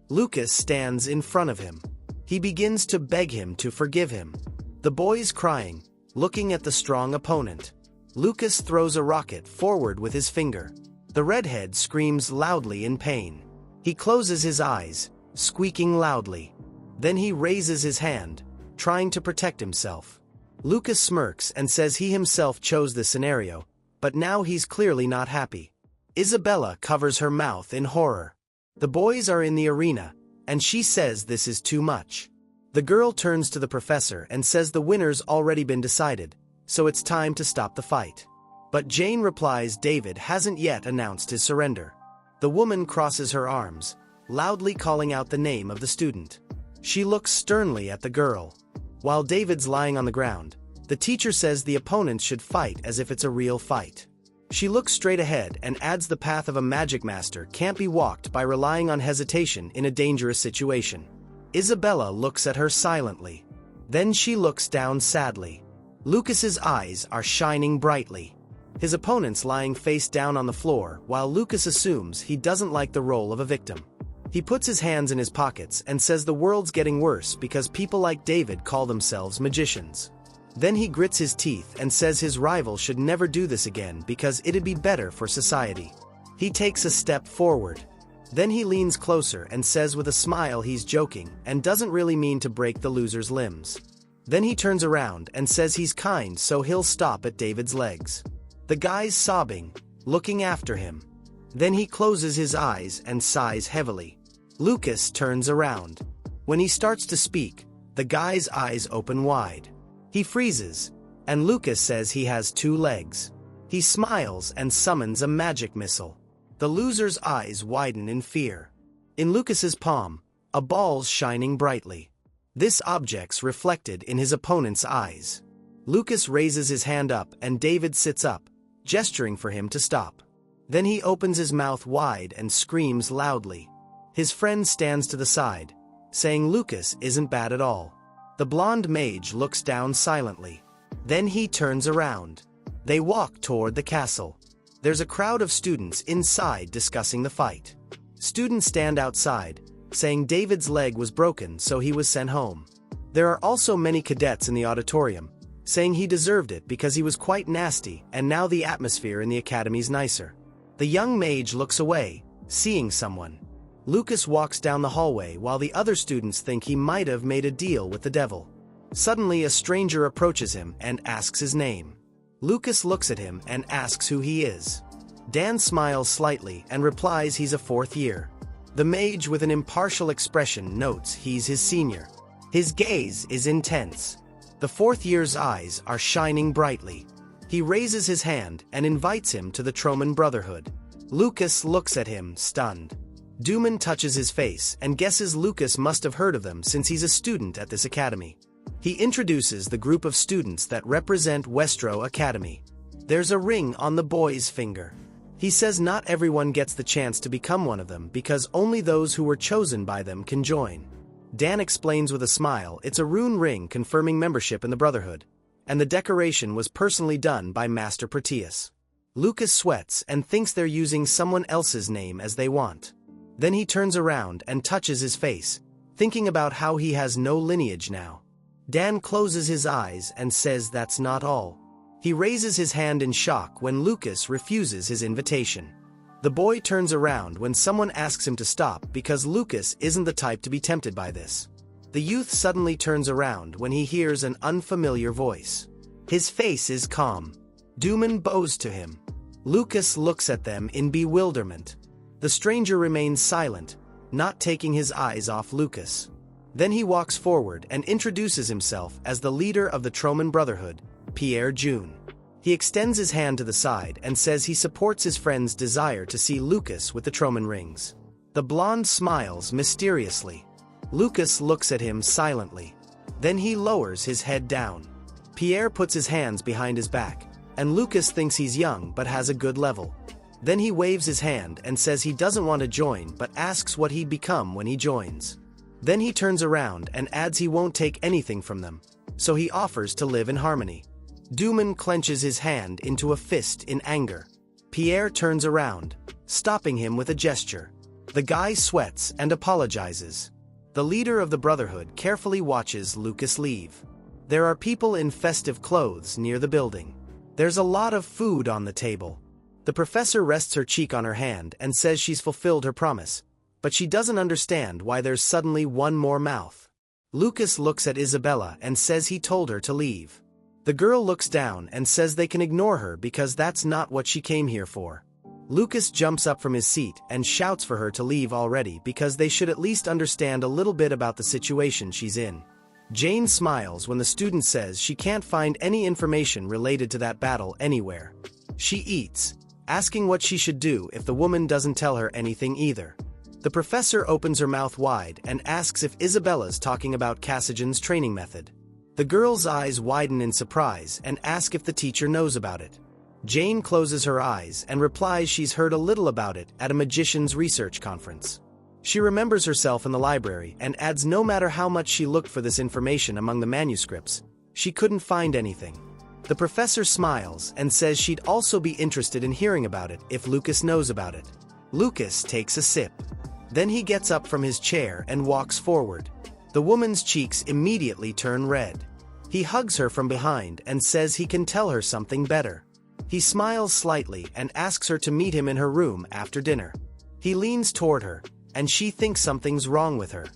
Lucas stands in front of him. He begins to beg him to forgive him. The boy's crying, looking at the strong opponent. Lucas throws a rocket forward with his finger. The redhead screams loudly in pain. He closes his eyes, squeaking loudly. Then he raises his hand, trying to protect himself. Lucas smirks and says he himself chose this scenario, but now he's clearly not happy. Isabella covers her mouth in horror. The boys are in the arena, and she says this is too much. The girl turns to the professor and says the winner's already been decided, so it's time to stop the fight. But Jane replies David hasn't yet announced his surrender. The woman crosses her arms, loudly calling out the name of the student. She looks sternly at the girl. While David's lying on the ground, the teacher says the opponents should fight as if it's a real fight. She looks straight ahead and adds the path of a magic master can't be walked by relying on hesitation in a dangerous situation. Isabella looks at her silently. Then she looks down sadly. Lucas's eyes are shining brightly. His opponent's lying face down on the floor while Lucas assumes he doesn't like the role of a victim. He puts his hands in his pockets and says the world's getting worse because people like David call themselves magicians. Then he grits his teeth and says his rival should never do this again because it'd be better for society. He takes a step forward. Then he leans closer and says with a smile he's joking and doesn't really mean to break the loser's limbs. Then he turns around and says he's kind so he'll stop at David's legs. The guy's sobbing, looking after him. Then he closes his eyes and sighs heavily. Lucas turns around. When he starts to speak, the guy's eyes open wide. He freezes, and Lucas says he has 2 legs. He smiles and summons a magic missile. The loser's eyes widen in fear. In Lucas's palm, a ball's shining brightly. This object's reflected in his opponent's eyes. Lucas raises his hand up and David sits up, gesturing for him to stop. Then he opens his mouth wide and screams loudly. His friend stands to the side, saying Lucas isn't bad at all. The blonde mage looks down silently. Then he turns around. They walk toward the castle. There's a crowd of students inside discussing the fight. Students stand outside, saying David's leg was broken so he was sent home. There are also many cadets in the auditorium, saying he deserved it because he was quite nasty and now the atmosphere in the academy's nicer. The young mage looks away, seeing someone. Lucas walks down the hallway while the other students think he might have made a deal with the devil. Suddenly a stranger approaches him and asks his name. Lucas looks at him and asks who he is. Dan smiles slightly and replies he's a 4th year. The mage with an impartial expression notes he's his senior. His gaze is intense. The 4th year's eyes are shining brightly. He raises his hand and invites him to the Troman Brotherhood. Lucas looks at him, stunned. Duman touches his face and guesses Lucas must have heard of them since he's a student at this academy. He introduces the group of students that represent Westro Academy. There's a ring on the boy's finger. He says not everyone gets the chance to become one of them because only those who were chosen by them can join. Dan explains with a smile it's a rune ring confirming membership in the Brotherhood, and the decoration was personally done by Master Proteus. Lucas sweats and thinks they're using someone else's name as they want. Then he turns around and touches his face, thinking about how he has no lineage now. Dan closes his eyes and says that's not all. He raises his hand in shock when Lucas refuses his invitation. The boy turns around when someone asks him to stop because Lucas isn't the type to be tempted by this. The youth suddenly turns around when he hears an unfamiliar voice. His face is calm. Duman bows to him. Lucas looks at them in bewilderment. The stranger remains silent, not taking his eyes off Lucas. Then he walks forward and introduces himself as the leader of the Troman Brotherhood, Pierre June. He extends his hand to the side and says he supports his friend's desire to see Lucas with the Troman rings. The blonde smiles mysteriously. Lucas looks at him silently. Then he lowers his head down. Pierre puts his hands behind his back, and Lucas thinks he's young but has a good level. Then he waves his hand and says he doesn't want to join but asks what he'd become when he joins. Then he turns around and adds he won't take anything from them, so he offers to live in harmony. Duman clenches his hand into a fist in anger. Pierre turns around, stopping him with a gesture. The guy sweats and apologizes. The leader of the Brotherhood carefully watches Lucas leave. There are people in festive clothes near the building. There's a lot of food on the table. The professor rests her cheek on her hand and says she's fulfilled her promise, but she doesn't understand why there's suddenly one more mouth. Lucas looks at Isabella and says he told her to leave. The girl looks down and says they can ignore her because that's not what she came here for. Lucas jumps up from his seat and shouts for her to leave already because they should at least understand a little bit about the situation she's in. Jane smiles when the student says she can't find any information related to that battle anywhere. She eats, asking what she should do if the woman doesn't tell her anything either. The professor opens her mouth wide and asks if Isabella's talking about Cassigen's training method. The girl's eyes widen in surprise and ask if the teacher knows about it. Jane closes her eyes and replies she's heard a little about it at a magician's research conference. She remembers herself in the library and adds no matter how much she looked for this information among the manuscripts, she couldn't find anything. The professor smiles and says she'd also be interested in hearing about it if Lucas knows about it. Lucas takes a sip. Then he gets up from his chair and walks forward. The woman's cheeks immediately turn red. He hugs her from behind and says he can tell her something better. He smiles slightly and asks her to meet him in her room after dinner. He leans toward her, and she thinks something's wrong with her.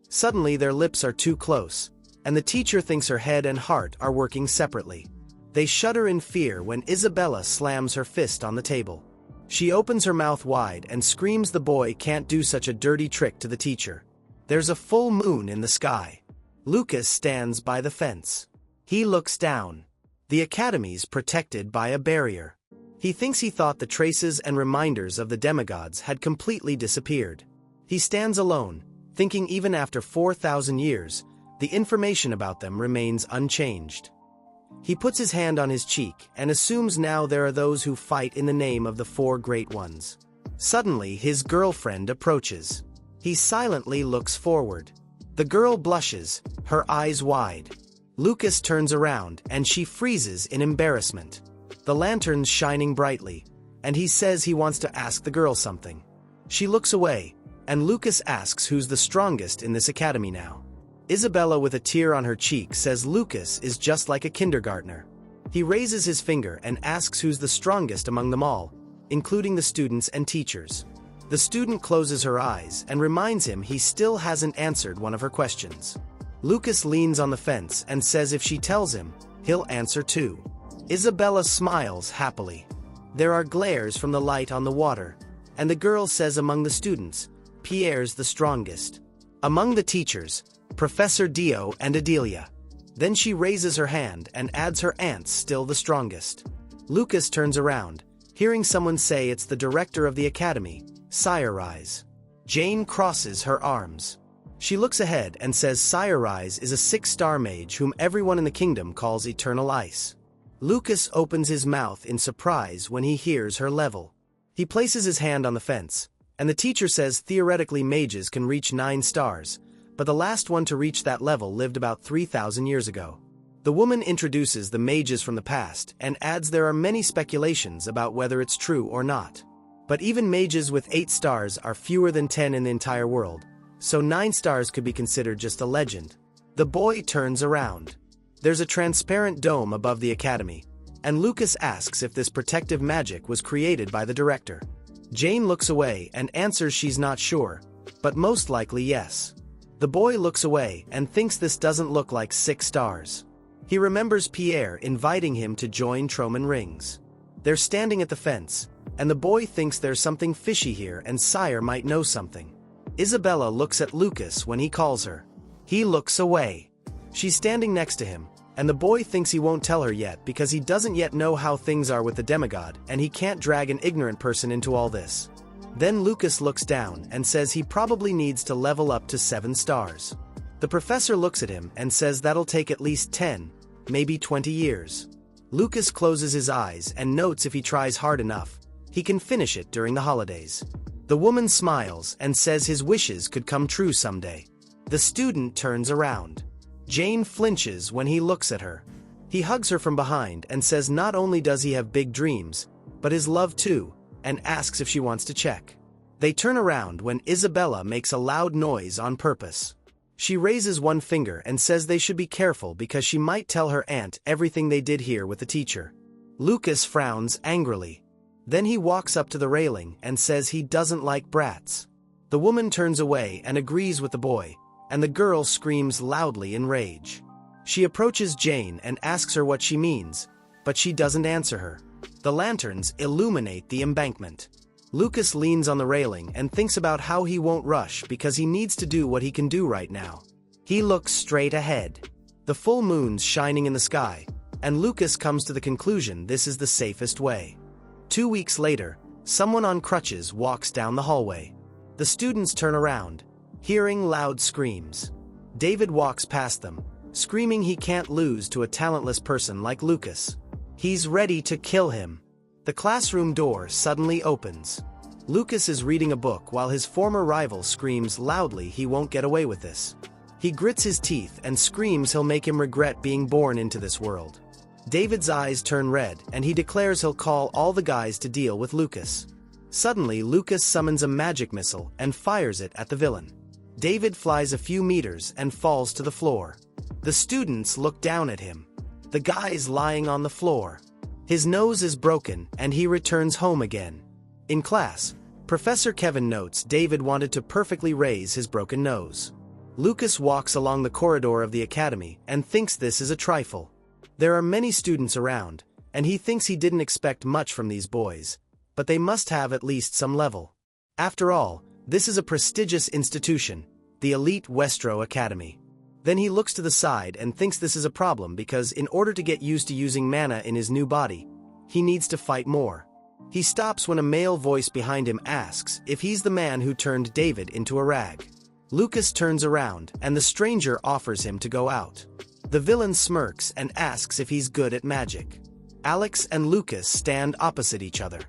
Suddenly their lips are too close, and the teacher thinks her head and heart are working separately. They shudder in fear when Isabella slams her fist on the table. She opens her mouth wide and screams the boy can't do such a dirty trick to the teacher. There's a full moon in the sky. Lucas stands by the fence. He looks down. The academy's protected by a barrier. He thinks he thought the traces and reminders of the demigods had completely disappeared. He stands alone, thinking even after 4,000 years, the information about them remains unchanged. He puts his hand on his cheek and assumes now there are those who fight in the name of the four great ones. Suddenly his girlfriend approaches. He silently looks forward. The girl blushes, her eyes wide. Lucas turns around and she freezes in embarrassment. The lantern's shining brightly, and he says he wants to ask the girl something. She looks away, and Lucas asks who's the strongest in this academy now. Isabella with a tear on her cheek says Lucas is just like a kindergartner. He raises his finger and asks who's the strongest among them all, including the students and teachers. The student closes her eyes and reminds him he still hasn't answered one of her questions. Lucas leans on the fence and says if she tells him, he'll answer too. Isabella smiles happily. There are glares from the light on the water, and the girl says among the students, Pierre's the strongest. Among the teachers, Professor Dio and Adelia. Then she raises her hand and adds her aunt's still the strongest. Lucas turns around, hearing someone say it's the director of the academy, Sire Rise. Jane crosses her arms. She looks ahead and says Sire Rise is a 6-star mage whom everyone in the kingdom calls Eternal Ice. Lucas opens his mouth in surprise when he hears her level. He places his hand on the fence, and the teacher says theoretically mages can reach 9 stars, but the last one to reach that level lived about 3,000 years ago. The woman introduces the mages from the past and adds there are many speculations about whether it's true or not. But even mages with 8 stars are fewer than 10 in the entire world, so 9 stars could be considered just a legend. The boy turns around. There's a transparent dome above the academy, and Lucas asks if this protective magic was created by the director. Jane looks away and answers she's not sure, but most likely yes. The boy looks away and thinks this doesn't look like 6 stars. He remembers Pierre inviting him to join Troman Rings. They're standing at the fence, and the boy thinks there's something fishy here and Sire might know something. Isabella looks at Lucas when he calls her. He looks away. She's standing next to him, and the boy thinks he won't tell her yet because he doesn't yet know how things are with the demigod and he can't drag an ignorant person into all this. Then Lucas looks down and says he probably needs to level up to 7 stars. The professor looks at him and says that'll take at least 10, maybe 20 years. Lucas closes his eyes and notes if he tries hard enough, he can finish it during the holidays. The woman smiles and says his wishes could come true someday. The student turns around. Jane flinches when he looks at her. He hugs her from behind and says not only does he have big dreams, but his love too, and asks if she wants to check. They turn around when Isabella makes a loud noise on purpose. She raises one finger and says they should be careful because she might tell her aunt everything they did here with the teacher. Lucas frowns angrily. Then he walks up to the railing and says he doesn't like brats. The woman turns away and agrees with the boy, and the girl screams loudly in rage. She approaches Jane and asks her what she means, but she doesn't answer her. The lanterns illuminate the embankment. Lucas leans on the railing and thinks about how he won't rush because he needs to do what he can do right now. He looks straight ahead. The full moon's shining in the sky, and Lucas comes to the conclusion this is the safest way. 2 weeks later, someone on crutches walks down the hallway. The students turn around, hearing loud screams. David walks past them, screaming he can't lose to a talentless person like Lucas. He's ready to kill him. The classroom door suddenly opens. Lucas is reading a book while his former rival screams loudly he won't get away with this. He grits his teeth and screams he'll make him regret being born into this world. David's eyes turn red and he declares he'll call all the guys to deal with Lucas. Suddenly, Lucas summons a magic missile and fires it at the villain. David flies a few meters and falls to the floor. The students look down at him. The guy's lying on the floor. His nose is broken and he returns home again. In class, Professor Kevin notes David wanted to perfectly raise his broken nose. Lucas walks along the corridor of the academy and thinks this is a trifle. There are many students around, and he thinks he didn't expect much from these boys, but they must have at least some level. After all, this is a prestigious institution, the elite Westro Academy. Then he looks to the side and thinks this is a problem because in order to get used to using mana in his new body, he needs to fight more. He stops when a male voice behind him asks if he's the man who turned David into a rag. Lucas turns around and the stranger offers him to go out. The villain smirks and asks if he's good at magic. Alex and Lucas stand opposite each other.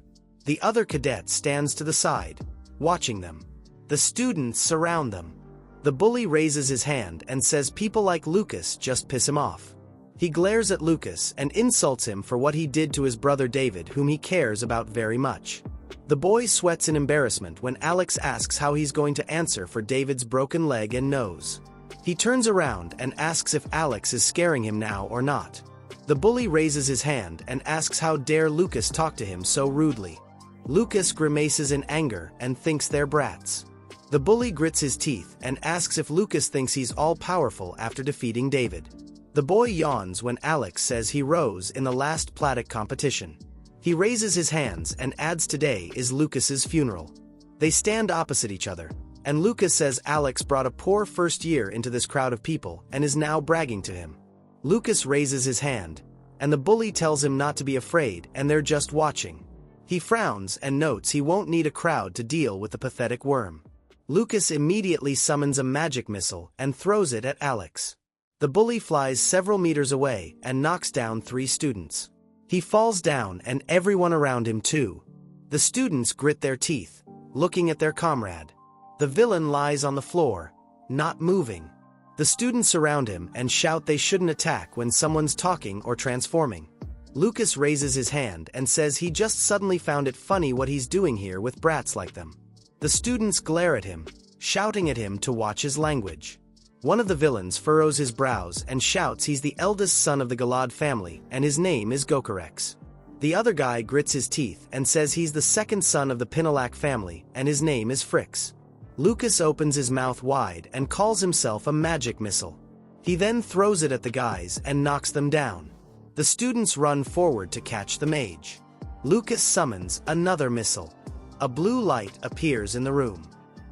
The other cadet stands to the side, watching them. The students surround them. The bully raises his hand and says people like Lucas just piss him off. He glares at Lucas and insults him for what he did to his brother David, whom he cares about very much. The boy sweats in embarrassment when Alex asks how he's going to answer for David's broken leg and nose. He turns around and asks if Alex is scaring him now or not. The bully raises his hand and asks how dare Lucas talk to him so rudely. Lucas grimaces in anger and thinks they're brats. The bully grits his teeth and asks if Lucas thinks he's all-powerful after defeating David. The boy yawns when Alex says he rose in the last Platic competition. He raises his hands and adds today is Lucas's funeral. They stand opposite each other, and Lucas says Alex brought a poor first year into this crowd of people and is now bragging to him. Lucas raises his hand, and the bully tells him not to be afraid and they're just watching. He frowns and notes he won't need a crowd to deal with the pathetic worm. Lucas immediately summons a magic missile and throws it at Alex. The bully flies several meters away and knocks down 3 students. He falls down and everyone around him too. The students grit their teeth, looking at their comrade. The villain lies on the floor, not moving. The students surround him and shout they shouldn't attack when someone's talking or transforming. Lucas raises his hand and says he just suddenly found it funny what he's doing here with brats like them. The students glare at him, shouting at him to watch his language. One of the villains furrows his brows and shouts he's the eldest son of the Galad family and his name is Gokarex. The other guy grits his teeth and says he's the second son of the Pinalak family and his name is Frix. Lucas opens his mouth wide and calls himself a magic missile. He then throws it at the guys and knocks them down. The students run forward to catch the mage. Lucas summons another missile. A blue light appears in the room.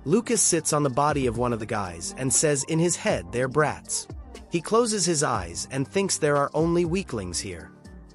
Lucas sits on the body of one of the guys and says in his head they're brats. He closes his eyes and thinks there are only weaklings here.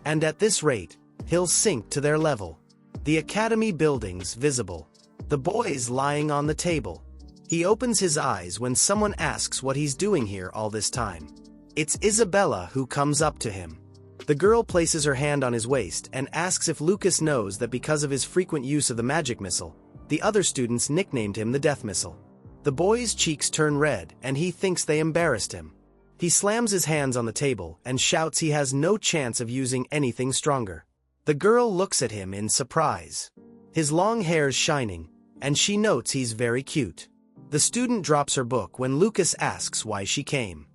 And at this rate, he'll sink to their level. The academy building's visible. The boy's lying on the table. He opens his eyes when someone asks what he's doing here all this time. It's Isabella who comes up to him. The girl places her hand on his waist and asks if Lucas knows that because of his frequent use of the magic missile, the other students nicknamed him the Death Missile. The boy's cheeks turn red and he thinks they embarrassed him. He slams his hands on the table and shouts he has no chance of using anything stronger. The girl looks at him in surprise. His long hair's shining, and she notes he's very cute. The student drops her book when Lucas asks why she came.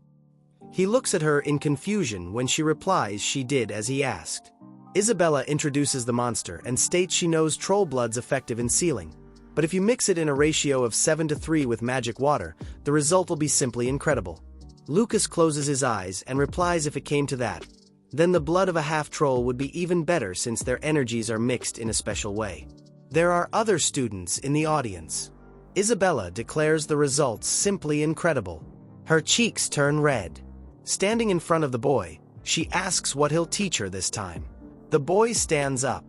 He looks at her in confusion when she replies she did as he asked. Isabella introduces the monster and states she knows troll blood's effective in sealing, But if you mix it in a ratio of 7:3 with magic water, the result will be simply incredible. Lucas closes his eyes and replies if it came to that. Then the blood of a half-troll would be even better since their energies are mixed in a special way. There are other students in the audience. Isabella declares the results simply incredible. Her cheeks turn red. Standing in front of the boy, she asks what he'll teach her this time. The boy stands up.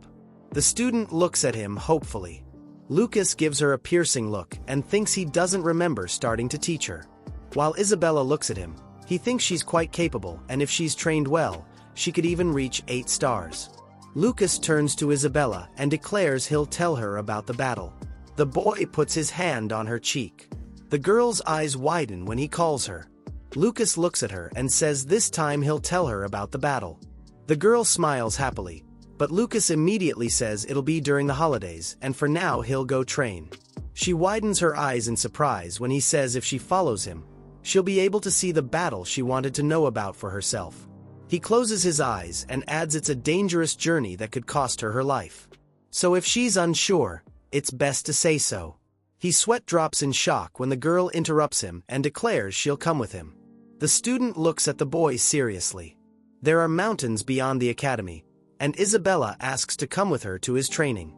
The student looks at him hopefully. Lucas gives her a piercing look and thinks he doesn't remember starting to teach her. While Isabella looks at him, he thinks she's quite capable, and if she's trained well, she could even reach 8 stars. Lucas turns to Isabella and declares he'll tell her about the battle. The boy puts his hand on her cheek. The girl's eyes widen when he calls her. Lucas looks at her and says this time he'll tell her about the battle. The girl smiles happily, but Lucas immediately says it'll be during the holidays and for now he'll go train. She widens her eyes in surprise when he says if she follows him, she'll be able to see the battle she wanted to know about for herself. He closes his eyes and adds it's a dangerous journey that could cost her life. So if she's unsure, it's best to say so. He sweat drops in shock when the girl interrupts him and declares she'll come with him. The student looks at the boy seriously. There are mountains beyond the academy, and Isabella asks to come with her to his training.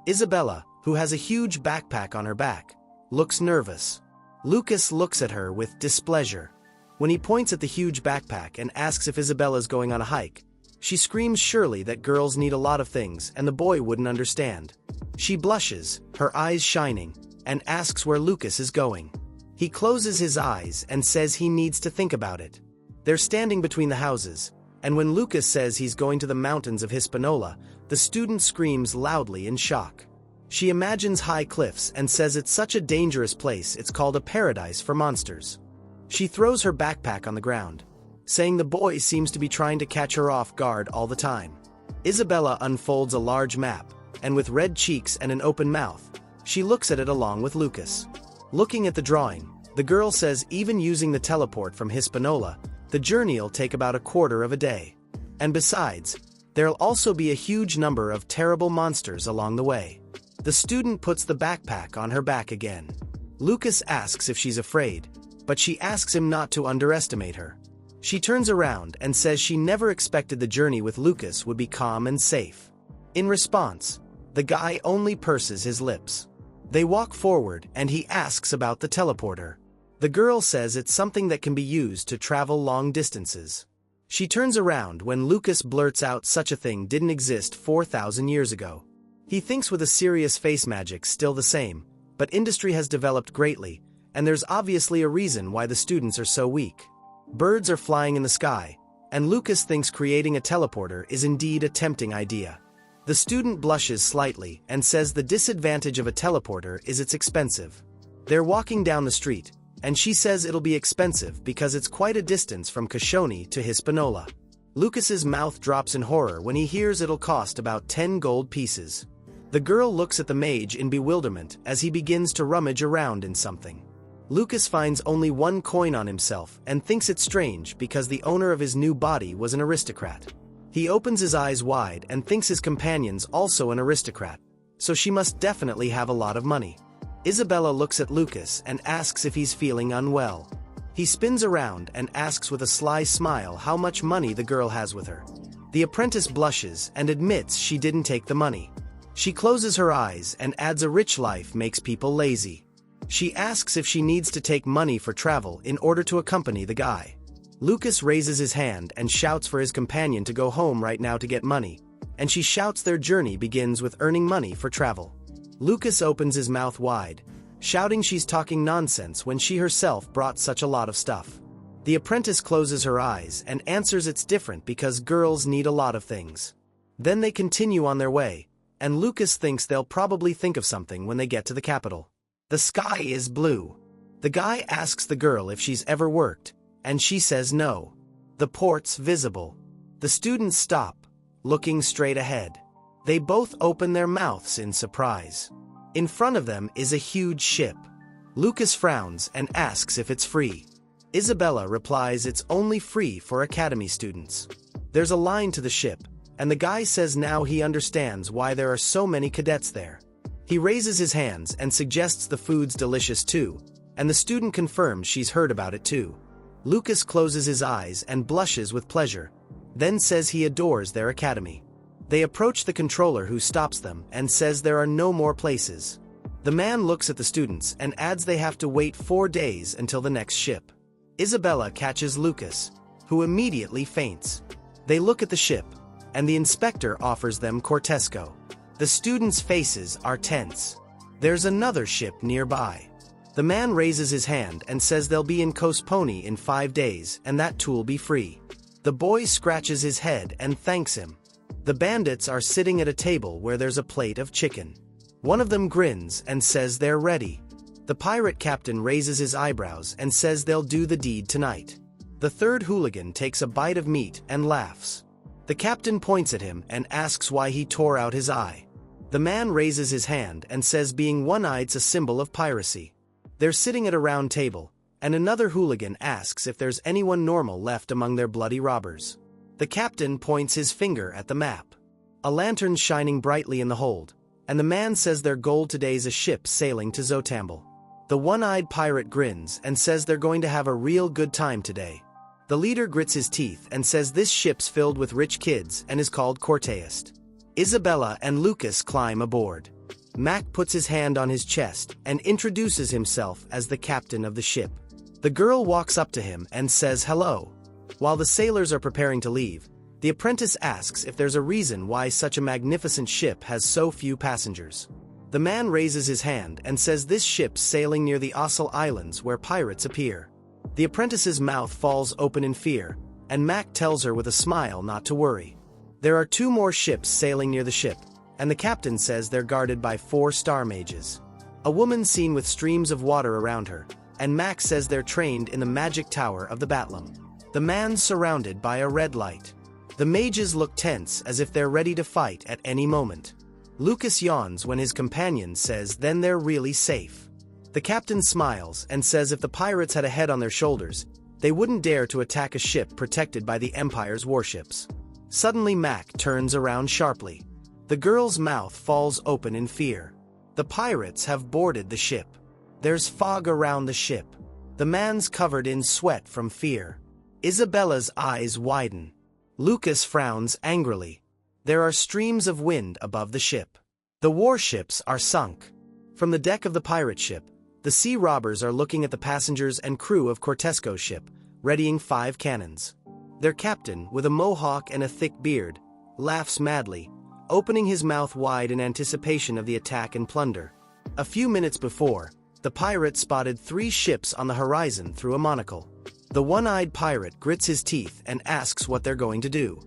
Isabella, who has a huge backpack on her back, looks nervous. Lucas looks at her with displeasure. When he points at the huge backpack and asks if Isabella's going on a hike, she screams surely that girls need a lot of things and the boy wouldn't understand. She blushes, her eyes shining, and asks where Lucas is going. He closes his eyes and says he needs to think about it. They're standing between the houses, and when Lucas says he's going to the mountains of Hispaniola, the student screams loudly in shock. She imagines high cliffs and says it's such a dangerous place it's called a paradise for monsters. She throws her backpack on the ground, saying the boy seems to be trying to catch her off guard all the time. Isabella unfolds a large map, and with red cheeks and an open mouth, she looks at it along with Lucas. Looking at the drawing, the girl says even using the teleport from Hispaniola, the journey'll take about a quarter of a day. And besides, there'll also be a huge number of terrible monsters along the way. The student puts the backpack on her back again. Lucas asks if she's afraid, but she asks him not to underestimate her. She turns around and says she never expected the journey with Lucas would be calm and safe. In response, the guy only purses his lips. They walk forward and he asks about the teleporter. The girl says it's something that can be used to travel long distances. She turns around when Lucas blurts out such a thing didn't exist 4,000 years ago. He thinks with a serious face magic still the same, but industry has developed greatly, and there's obviously a reason why the students are so weak. Birds are flying in the sky, and Lucas thinks creating a teleporter is indeed a tempting idea. The student blushes slightly and says the disadvantage of a teleporter is it's expensive. They're walking down the street, and she says it'll be expensive because it's quite a distance from Kashoni to Hispaniola. Lucas's mouth drops in horror when he hears it'll cost about 10 gold pieces. The girl looks at the mage in bewilderment as he begins to rummage around in something. Lucas finds only 1 coin on himself and thinks it's strange because the owner of his new body was an aristocrat. He opens his eyes wide and thinks his companion's also an aristocrat, so she must definitely have a lot of money. Isabella looks at Lucas and asks if he's feeling unwell. He spins around and asks with a sly smile how much money the girl has with her. The apprentice blushes and admits she didn't take the money. She closes her eyes and adds a rich life makes people lazy. She asks if she needs to take money for travel in order to accompany the guy. Lucas raises his hand and shouts for his companion to go home right now to get money, and she shouts their journey begins with earning money for travel. Lucas opens his mouth wide, shouting she's talking nonsense when she herself brought such a lot of stuff. The apprentice closes her eyes and answers it's different because girls need a lot of things. Then they continue on their way, and Lucas thinks they'll probably think of something when they get to the capital. The sky is blue. The guy asks the girl if she's ever worked, and she says no. The port's visible. The students stop, looking straight ahead. They both open their mouths in surprise. In front of them is a huge ship. Lucas frowns and asks if it's free. Isabella replies it's only free for academy students. There's a line to the ship, and the guy says now he understands why there are so many cadets there. He raises his hands and suggests the food's delicious too, and the student confirms she's heard about it too. Lucas closes his eyes and blushes with pleasure, then says he adores their academy. They approach the controller, who stops them and says there are no more places. The man looks at the students and adds they have to wait 4 days until the next ship. Isabella catches Lucas, who immediately faints. They look at the ship, and the inspector offers them Cortesco. The students' faces are tense. There's another ship nearby. The man raises his hand and says they'll be in Kosponi in 5 days and that tool be free. The boy scratches his head and thanks him. The bandits are sitting at a table where there's a plate of chicken. One of them grins and says they're ready. The pirate captain raises his eyebrows and says they'll do the deed tonight. The third hooligan takes a bite of meat and laughs. The captain points at him and asks why he tore out his eye. The man raises his hand and says being one-eyed's a symbol of piracy. They're sitting at a round table, and another hooligan asks if there's anyone normal left among their bloody robbers. The captain points his finger at the map. A lantern's shining brightly in the hold, and the man says their goal today's a ship sailing to Zotamble. The one-eyed pirate grins and says they're going to have a real good time today. The leader grits his teeth and says this ship's filled with rich kids and is called Corteist. Isabella and Lucas climb aboard. Mac puts his hand on his chest and introduces himself as the captain of the ship. The girl walks up to him and says hello. While the sailors are preparing to leave, the apprentice asks if there's a reason why such a magnificent ship has so few passengers. The man raises his hand and says this ship's sailing near the Ossel Islands where pirates appear. The apprentice's mouth falls open in fear, and Mac tells her with a smile not to worry. There are 2 more ships sailing near the ship, and the captain says they're guarded by 4 star mages. A woman seen with streams of water around her, and Mac says they're trained in the magic tower of the Batlum. The man's surrounded by a red light. The mages look tense as if they're ready to fight at any moment. Lucas yawns when his companion says then they're really safe. The captain smiles and says if the pirates had a head on their shoulders, they wouldn't dare to attack a ship protected by the Empire's warships. Suddenly Mac turns around sharply. The girl's mouth falls open in fear. The pirates have boarded the ship. There's fog around the ship. The man's covered in sweat from fear. Isabella's eyes widen. Lucas frowns angrily. There are streams of wind above the ship. The warships are sunk. From the deck of the pirate ship, the sea robbers are looking at the passengers and crew of Cortesco's ship, readying 5 cannons. Their captain, with a mohawk and a thick beard, laughs madly, opening his mouth wide in anticipation of the attack and plunder. A few minutes before, the pirate spotted 3 ships on the horizon through a monocle. The one-eyed pirate grits his teeth and asks what they're going to do.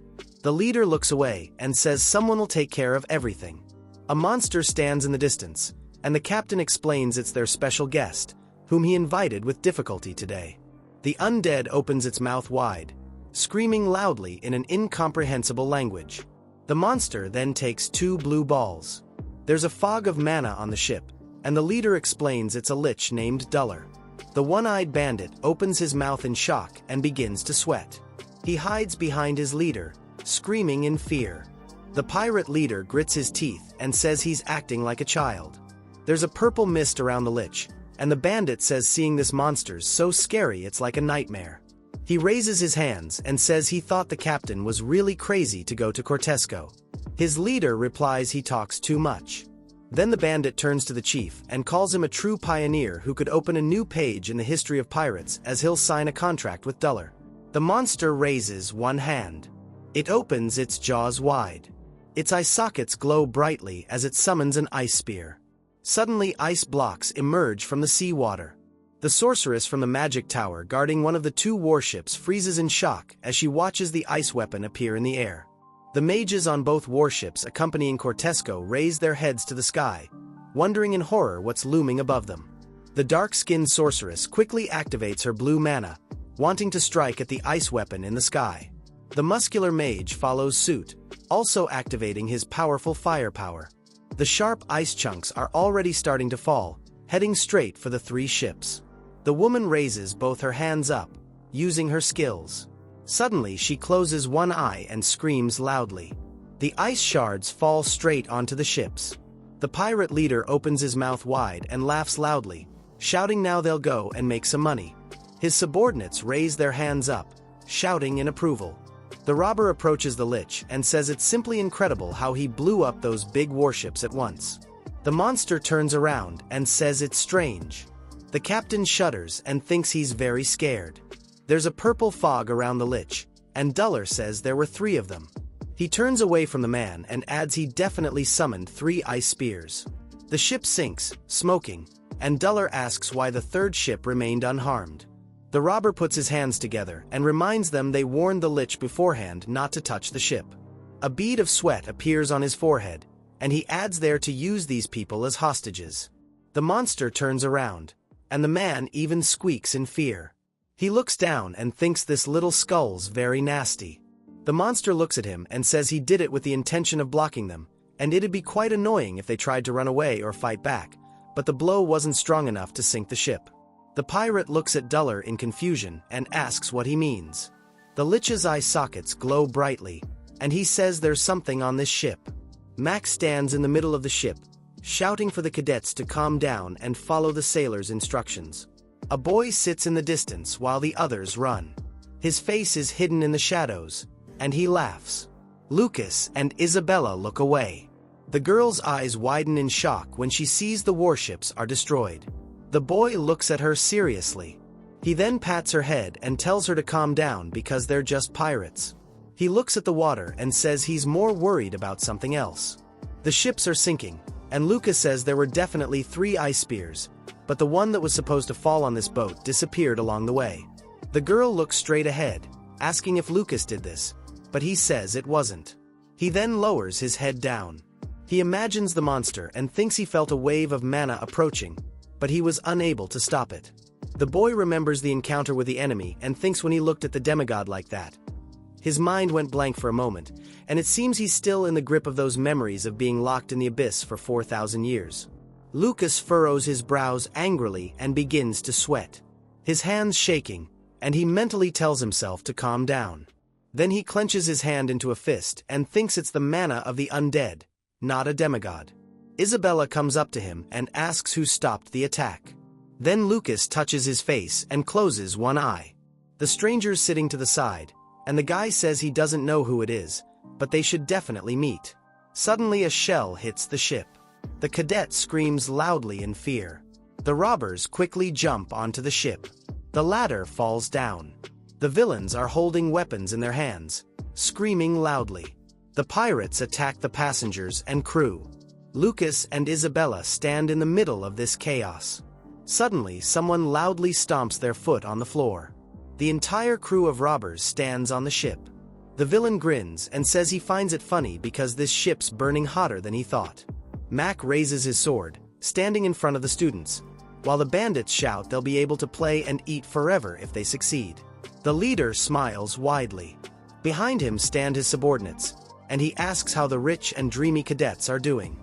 The leader looks away and says someone will take care of everything. A monster stands in the distance, and the captain explains it's their special guest, whom he invited with difficulty today. The undead opens its mouth wide, screaming loudly in an incomprehensible language. The monster then takes 2 blue balls. There's a fog of mana on the ship, and the leader explains it's a lich named Duller. The one-eyed bandit opens his mouth in shock and begins to sweat. He hides behind his leader, screaming in fear. The pirate leader grits his teeth and says he's acting like a child. There's a purple mist around the lich, and the bandit says seeing this monster's so scary it's like a nightmare. He raises his hands and says he thought the captain was really crazy to go to Cortesco. His leader replies he talks too much. Then the bandit turns to the chief and calls him a true pioneer who could open a new page in the history of pirates as he'll sign a contract with Duller. The monster raises one hand. It opens its jaws wide. Its eye sockets glow brightly as it summons an ice spear. Suddenly ice blocks emerge from the seawater. The sorceress from the magic tower guarding one of the 2 warships freezes in shock as she watches the ice weapon appear in the air. The mages on both warships accompanying Cortesco raise their heads to the sky, wondering in horror what's looming above them. The dark-skinned sorceress quickly activates her blue mana, wanting to strike at the ice weapon in the sky. The muscular mage follows suit, also activating his powerful firepower. The sharp ice chunks are already starting to fall, heading straight for the 3 ships. The woman raises both her hands up, using her skills. Suddenly she closes one eye and screams loudly. The ice shards fall straight onto the ships. The pirate leader opens his mouth wide and laughs loudly, shouting now they'll go and make some money. His subordinates raise their hands up, shouting in approval. The robber approaches the lich and says it's simply incredible how he blew up those big warships at once. The monster turns around and says it's strange. The captain shudders and thinks he's very scared. There's a purple fog around the lich, and Duller says there were 3 of them. He turns away from the man and adds he definitely summoned 3 ice spears. The ship sinks, smoking, and Duller asks why the 3rd ship remained unharmed. The robber puts his hands together and reminds them they warned the lich beforehand not to touch the ship. A bead of sweat appears on his forehead, and he adds there to use these people as hostages. The monster turns around, and the man even squeaks in fear. He looks down and thinks this little skull's very nasty. The monster looks at him and says he did it with the intention of blocking them, and it'd be quite annoying if they tried to run away or fight back, but the blow wasn't strong enough to sink the ship. The pirate looks at Duller in confusion and asks what he means. The lich's eye sockets glow brightly, and he says there's something on this ship. Max stands in the middle of the ship, shouting for the cadets to calm down and follow the sailor's instructions. A boy sits in the distance while the others run. His face is hidden in the shadows, and he laughs. Lucas and Isabella look away. The girl's eyes widen in shock when she sees the warships are destroyed. The boy looks at her seriously. He then pats her head and tells her to calm down because they're just pirates. He looks at the water and says he's more worried about something else. The ships are sinking, and Lucas says there were definitely 3 ice spears, but the one that was supposed to fall on this boat disappeared along the way. The girl looks straight ahead, asking if Lucas did this, but he says it wasn't. He then lowers his head down. He imagines the monster and thinks he felt a wave of mana approaching, but he was unable to stop it. The boy remembers the encounter with the enemy and thinks when he looked at the demigod like that. His mind went blank for a moment, and it seems he's still in the grip of those memories of being locked in the abyss for 4,000 years. Lucas furrows his brows angrily and begins to sweat. His hands shaking, and he mentally tells himself to calm down. Then he clenches his hand into a fist and thinks it's the mana of the undead, not a demigod. Isabella comes up to him and asks who stopped the attack. Then Lucas touches his face and closes one eye. The stranger's sitting to the side, and the guy says he doesn't know who it is, but they should definitely meet. Suddenly a shell hits the ship. The cadet screams loudly in fear. The robbers quickly jump onto the ship. The ladder falls down. The villains are holding weapons in their hands, screaming loudly. The pirates attack the passengers and crew. Lucas and Isabella stand in the middle of this chaos. Suddenly, someone loudly stomps their foot on the floor. The entire crew of robbers stands on the ship. The villain grins and says he finds it funny because this ship's burning hotter than he thought. Mac raises his sword, standing in front of the students, while the bandits shout they'll be able to play and eat forever if they succeed. The leader smiles widely. Behind him stand his subordinates, and he asks how the rich and dreamy cadets are doing.